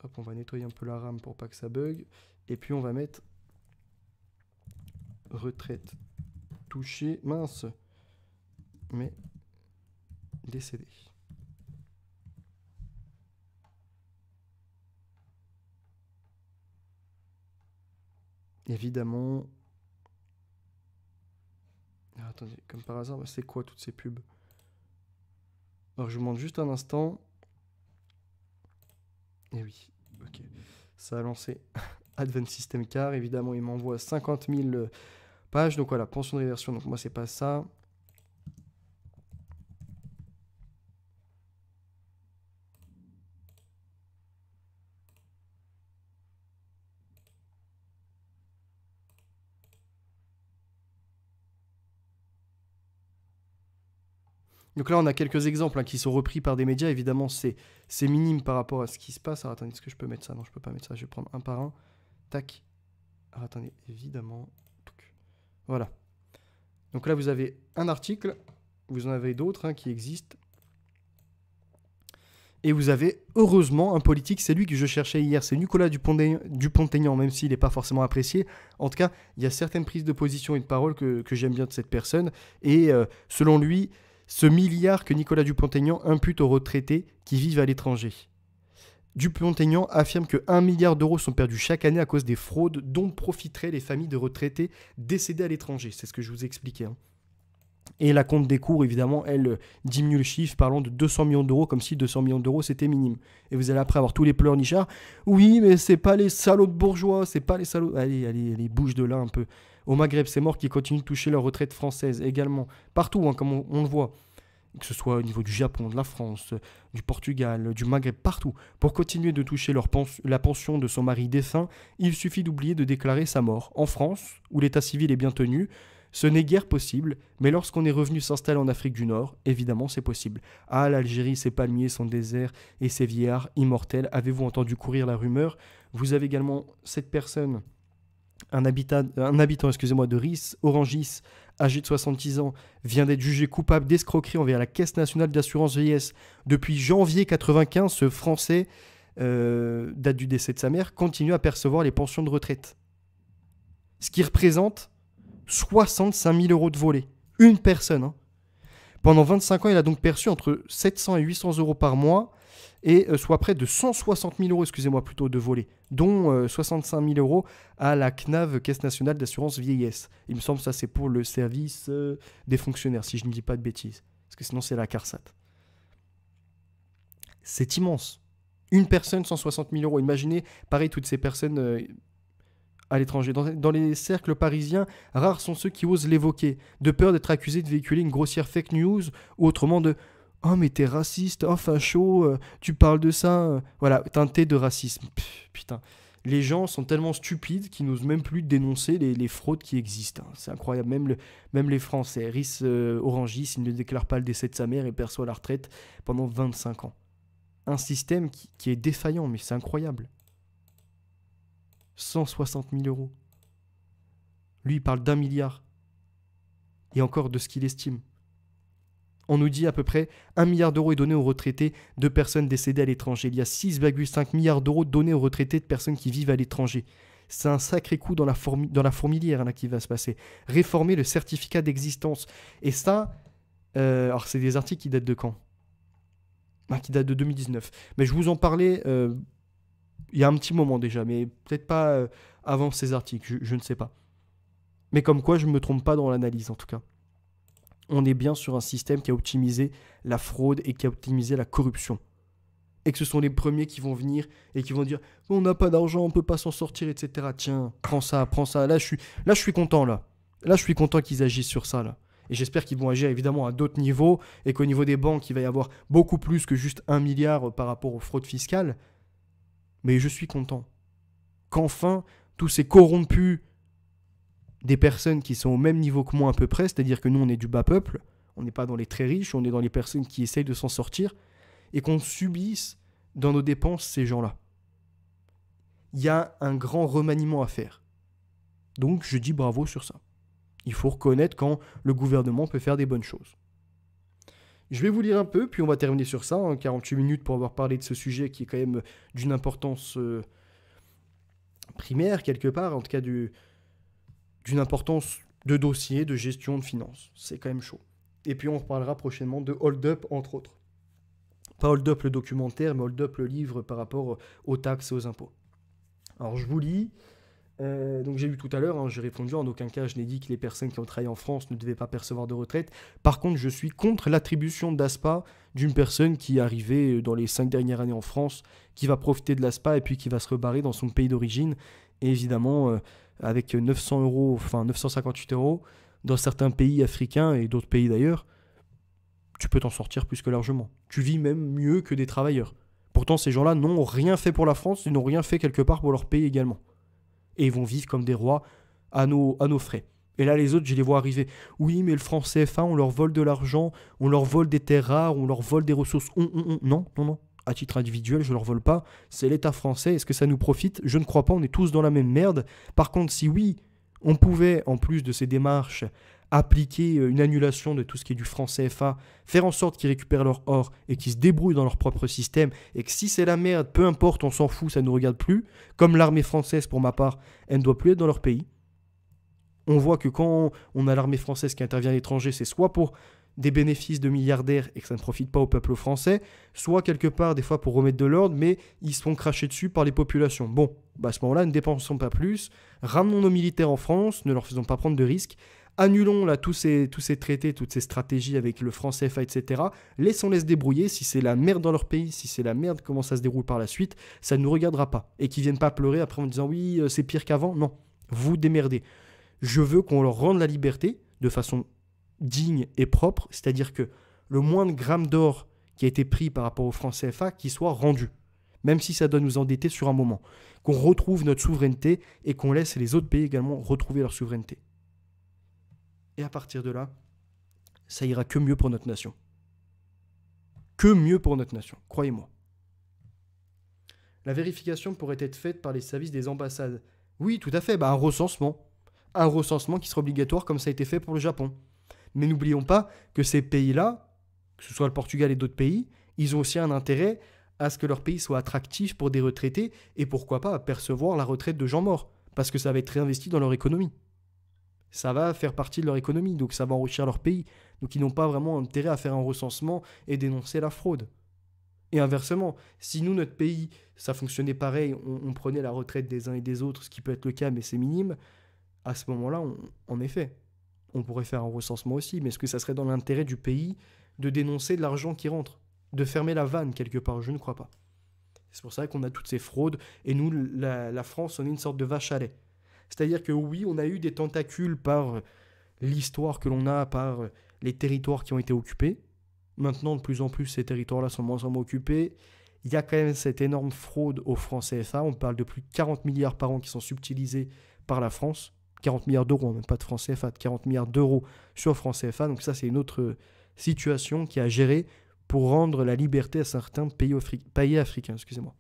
Hop, on va nettoyer un peu la RAM pour pas que ça bug. Et puis on va mettre retraite touchée. Mince. Mais décédé. Évidemment. Ah, attendez, comme par hasard, c'est quoi toutes ces pubs? Alors je vous demande juste un instant. Et oui, ok. Ça a lancé Advanced System Car. Évidemment, il m'envoie 50 000 pages. Donc voilà, pension de réversion. Donc moi, c'est pas ça. Donc là, on a quelques exemples qui sont repris par des médias. Évidemment, c'est minime par rapport à ce qui se passe. Alors attendez, est-ce que je peux mettre ça? Non, je peux pas mettre ça. Je vais prendre un par un. Tac. Alors attendez, évidemment. Voilà. Donc là, vous avez un article, vous en avez d'autres qui existent. Et vous avez, heureusement, un politique, c'est lui que je cherchais hier, c'est Nicolas Dupont-Aignan, même s'il n'est pas forcément apprécié. En tout cas, il y a certaines prises de position et de parole que j'aime bien de cette personne. Et selon lui, ce milliard que Nicolas Dupont-Aignan impute aux retraités qui vivent à l'étranger. Dupont-Aignan affirme que 1 milliard d'euros sont perdus chaque année à cause des fraudes dont profiteraient les familles de retraités décédés à l'étranger. C'est ce que je vous expliquais. Et la compte des cours, évidemment, elle diminue le chiffre, parlant de 200 millions d'euros, comme si 200 millions d'euros, c'était minime. Et vous allez après avoir tous les pleurnichards. Oui, mais c'est pas les salauds de bourgeois, c'est pas les salauds... Allez, bouge de là un peu. Au Maghreb, c'est mort qui continuent de toucher leur retraite française également. Partout, comme on le voit. Que ce soit au niveau du Japon, de la France, du Portugal, du Maghreb, partout. Pour continuer de toucher la pension de son mari défunt, il suffit d'oublier de déclarer sa mort. En France, où l'état civil est bien tenu, ce n'est guère possible, mais lorsqu'on est revenu s'installer en Afrique du Nord, évidemment c'est possible. Ah, l'Algérie, ses palmiers, son désert et ses vieillards immortels, avez-vous entendu courir la rumeur? Vous avez également cette personne, un habitant de Ris, Orangis, âgé de 66 ans, vient d'être jugé coupable d'escroquerie envers la Caisse nationale d'assurance vieillesse. Depuis janvier 1995, ce Français, date du décès de sa mère, continue à percevoir les pensions de retraite. Ce qui représente 65 000 euros de volée. Une personne. Pendant 25 ans, il a donc perçu entre 700 et 800 euros par mois, et soit près de 160 000 euros, de volée, dont 65 000 euros à la CNAV, Caisse nationale d'assurance vieillesse. Il me semble que ça, c'est pour le service des fonctionnaires, si je ne dis pas de bêtises. Parce que sinon, c'est la CARSAT. C'est immense. Une personne, 160 000 euros. Imaginez, pareil, toutes ces personnes... à l'étranger. Dans les cercles parisiens, rares sont ceux qui osent l'évoquer, de peur d'être accusés de véhiculer une grossière fake news, ou autrement de « Oh mais t'es raciste, oh facho, tu parles de ça. » Voilà, teinté de racisme. Putain, les gens sont tellement stupides qu'ils n'osent même plus dénoncer les fraudes qui existent. C'est incroyable, même les Français. Rhys Orangis, il ne déclare pas le décès de sa mère et perçoit la retraite pendant 25 ans. Un système qui est défaillant, mais c'est incroyable. 160 000 euros. Lui, il parle d'1 milliard. Et encore de ce qu'il estime. On nous dit à peu près 1 milliard d'euros est donné aux retraités de personnes décédées à l'étranger. Il y a 6,5 milliards d'euros donnés aux retraités de personnes qui vivent à l'étranger. C'est un sacré coup dans la fourmilière là, qui va se passer. Réformer le certificat d'existence. Et ça, alors c'est des articles qui datent de quand? Qui datent de 2019. Mais je vous en parlais... il y a un petit moment déjà, mais peut-être pas avant ces articles, je ne sais pas. Mais comme quoi, je ne me trompe pas dans l'analyse, en tout cas. On est bien sur un système qui a optimisé la fraude et qui a optimisé la corruption. Et que ce sont les premiers qui vont venir et qui vont dire « On n'a pas d'argent, on ne peut pas s'en sortir, etc. » Tiens, prends ça. Là, je suis content, là. Là, je suis content qu'ils agissent sur ça, là. Et j'espère qu'ils vont agir évidemment à d'autres niveaux et qu'au niveau des banques, il va y avoir beaucoup plus que juste 1 milliard par rapport aux fraudes fiscales. Mais je suis content qu'enfin, tous ces corrompus des personnes qui sont au même niveau que moi à peu près, c'est-à-dire que nous, on est du bas peuple, on n'est pas dans les très riches, on est dans les personnes qui essayent de s'en sortir, et qu'on subisse dans nos dépenses ces gens-là. Il y a un grand remaniement à faire. Donc, je dis bravo sur ça. Il faut reconnaître quand le gouvernement peut faire des bonnes choses. Je vais vous lire un peu, puis on va terminer sur ça, 48 minutes pour avoir parlé de ce sujet qui est quand même d'une importance primaire, quelque part, en tout cas d'une importance de dossier, de gestion, de finances. C'est quand même chaud. Et puis on reparlera prochainement de Hold Up, entre autres. Pas Hold Up le documentaire, mais Hold Up le livre par rapport aux taxes et aux impôts. Alors je vous lis. Donc j'ai lu tout à l'heure, j'ai répondu, en aucun cas je n'ai dit que les personnes qui ont travaillé en France ne devaient pas percevoir de retraite. Par contre, je suis contre l'attribution d'ASPA d'une personne qui est arrivée dans les 5 dernières années en France, qui va profiter de l'ASPA et puis qui va se rebarrer dans son pays d'origine. Et évidemment, avec 958 euros, dans certains pays africains et d'autres pays d'ailleurs, tu peux t'en sortir plus que largement. Tu vis même mieux que des travailleurs. Pourtant, ces gens-là n'ont rien fait pour la France, ils n'ont rien fait quelque part pour leur pays également. Et ils vont vivre comme des rois à nos frais. Et là, les autres, je les vois arriver. Oui, mais le franc CFA, on leur vole de l'argent, on leur vole des terres rares, on leur vole des ressources. Non. À titre individuel, je ne leur vole pas. C'est l'État français. Est-ce que ça nous profite? Je ne crois pas. On est tous dans la même merde. Par contre, si oui, on pouvait, en plus de ces démarches, appliquer une annulation de tout ce qui est du franc CFA, faire en sorte qu'ils récupèrent leur or et qu'ils se débrouillent dans leur propre système, et que si c'est la merde, peu importe, on s'en fout, ça ne nous regarde plus, comme l'armée française pour ma part, elle ne doit plus être dans leur pays. On voit que quand on a l'armée française qui intervient à l'étranger, c'est soit pour des bénéfices de milliardaires et que ça ne profite pas au peuple français, soit quelque part des fois pour remettre de l'ordre, mais ils se font cracher dessus par les populations. Bon, à ce moment-là, ne dépensons pas plus, ramenons nos militaires en France, ne leur faisons pas prendre de risques, annulons là tous ces traités, toutes ces stratégies avec le franc CFA, etc. Laissons-les se débrouiller. Si c'est la merde dans leur pays, si c'est la merde, comment ça se déroule par la suite, ça ne nous regardera pas. Et qu'ils viennent pas pleurer après en disant oui, c'est pire qu'avant. Non, vous démerdez. Je veux qu'on leur rende la liberté de façon digne et propre, c'est-à-dire que le moindre gramme d'or qui a été pris par rapport au franc CFA, qui soit rendu, même si ça doit nous endetter sur un moment, qu'on retrouve notre souveraineté et qu'on laisse les autres pays également retrouver leur souveraineté. Et à partir de là, ça ira que mieux pour notre nation. Que mieux pour notre nation, croyez-moi. La vérification pourrait être faite par les services des ambassades. Oui, tout à fait, un recensement. Un recensement qui sera obligatoire comme ça a été fait pour le Japon. Mais n'oublions pas que ces pays-là, que ce soit le Portugal et d'autres pays, ils ont aussi un intérêt à ce que leur pays soit attractif pour des retraités et pourquoi pas à percevoir la retraite de gens morts, parce que ça va être réinvesti dans leur économie. Ça va faire partie de leur économie, donc ça va enrichir leur pays. Donc ils n'ont pas vraiment intérêt à faire un recensement et dénoncer la fraude. Et inversement, si nous, notre pays, ça fonctionnait pareil, on prenait la retraite des uns et des autres, ce qui peut être le cas, mais c'est minime, à ce moment-là, en effet, on pourrait faire un recensement aussi, mais est-ce que ça serait dans l'intérêt du pays de dénoncer de l'argent qui rentre, de fermer la vanne quelque part? Je ne crois pas. C'est pour ça qu'on a toutes ces fraudes, et nous, la France, on est une sorte de vache à lait. C'est-à-dire que oui, on a eu des tentacules par l'histoire que l'on a, par les territoires qui ont été occupés. Maintenant, de plus en plus, ces territoires-là sont moins en moins occupés. Il y a quand même cette énorme fraude au franc CFA. On parle de plus de 40 milliards par an qui sont subtilisés par la France. 40 milliards d'euros, même pas de franc CFA, de 40 milliards d'euros sur franc CFA. Donc ça, c'est une autre situation qui a géré pour rendre la liberté à certains pays africains. Excusez-moi.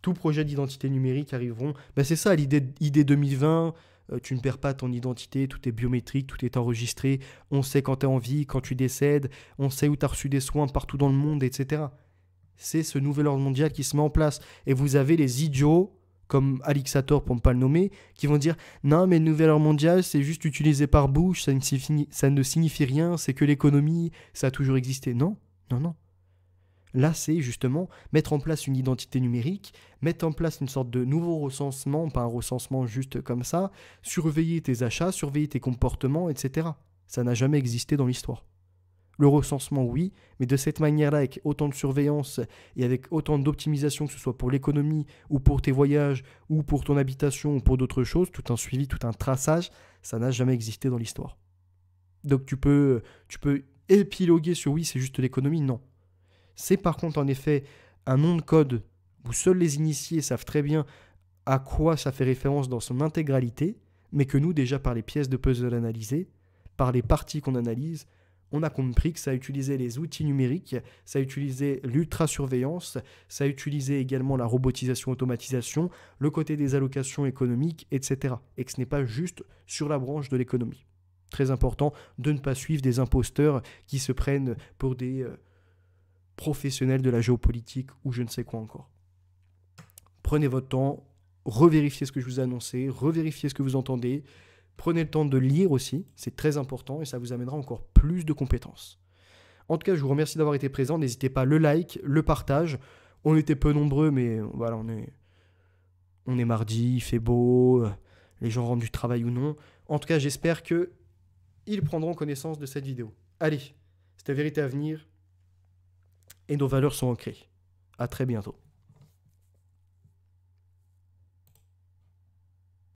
Tout projet d'identité numérique arriveront. C'est ça, l'idée 2020. Tu ne perds pas ton identité, tout est biométrique, tout est enregistré. On sait quand tu es en vie, quand tu décèdes. On sait où tu as reçu des soins partout dans le monde, etc. C'est ce nouvel ordre mondial qui se met en place. Et vous avez les idiots, comme Alixator pour ne pas le nommer, qui vont dire « Non, mais le nouvel ordre mondial, c'est juste utilisé par Bush, ça ne signifie rien, c'est que l'économie, ça a toujours existé. » Non, non, non. Là, c'est justement mettre en place une identité numérique, mettre en place une sorte de nouveau recensement, pas un recensement juste comme ça, surveiller tes achats, surveiller tes comportements, etc. Ça n'a jamais existé dans l'histoire. Le recensement, oui, mais de cette manière-là, avec autant de surveillance et avec autant d'optimisation, que ce soit pour l'économie ou pour tes voyages ou pour ton habitation ou pour d'autres choses, tout un suivi, tout un traçage, ça n'a jamais existé dans l'histoire. Donc tu peux épiloguer sur oui, c'est juste l'économie, non. C'est par contre en effet un nom de code où seuls les initiés savent très bien à quoi ça fait référence dans son intégralité, mais que nous, déjà par les pièces de puzzle analysées, par les parties qu'on analyse, on a compris que ça utilisait les outils numériques, ça utilisait l'ultra-surveillance, ça utilisait également la robotisation, automatisation, le côté des allocations économiques, etc. Et que ce n'est pas juste sur la branche de l'économie. Très important de ne pas suivre des imposteurs qui se prennent pour des professionnels de la géopolitique ou je ne sais quoi encore. Prenez votre temps, revérifiez ce que je vous ai annoncé, revérifiez ce que vous entendez. Prenez le temps de lire aussi, c'est très important et ça vous amènera encore plus de compétences. En tout cas, je vous remercie d'avoir été présent. N'hésitez pas, le like, le partage. On était peu nombreux, mais voilà, on est mardi, il fait beau, les gens rentrent du travail ou non. En tout cas, j'espère qu'ils prendront connaissance de cette vidéo. Allez, c'était Vérité à venir et nos valeurs sont ancrées. À très bientôt.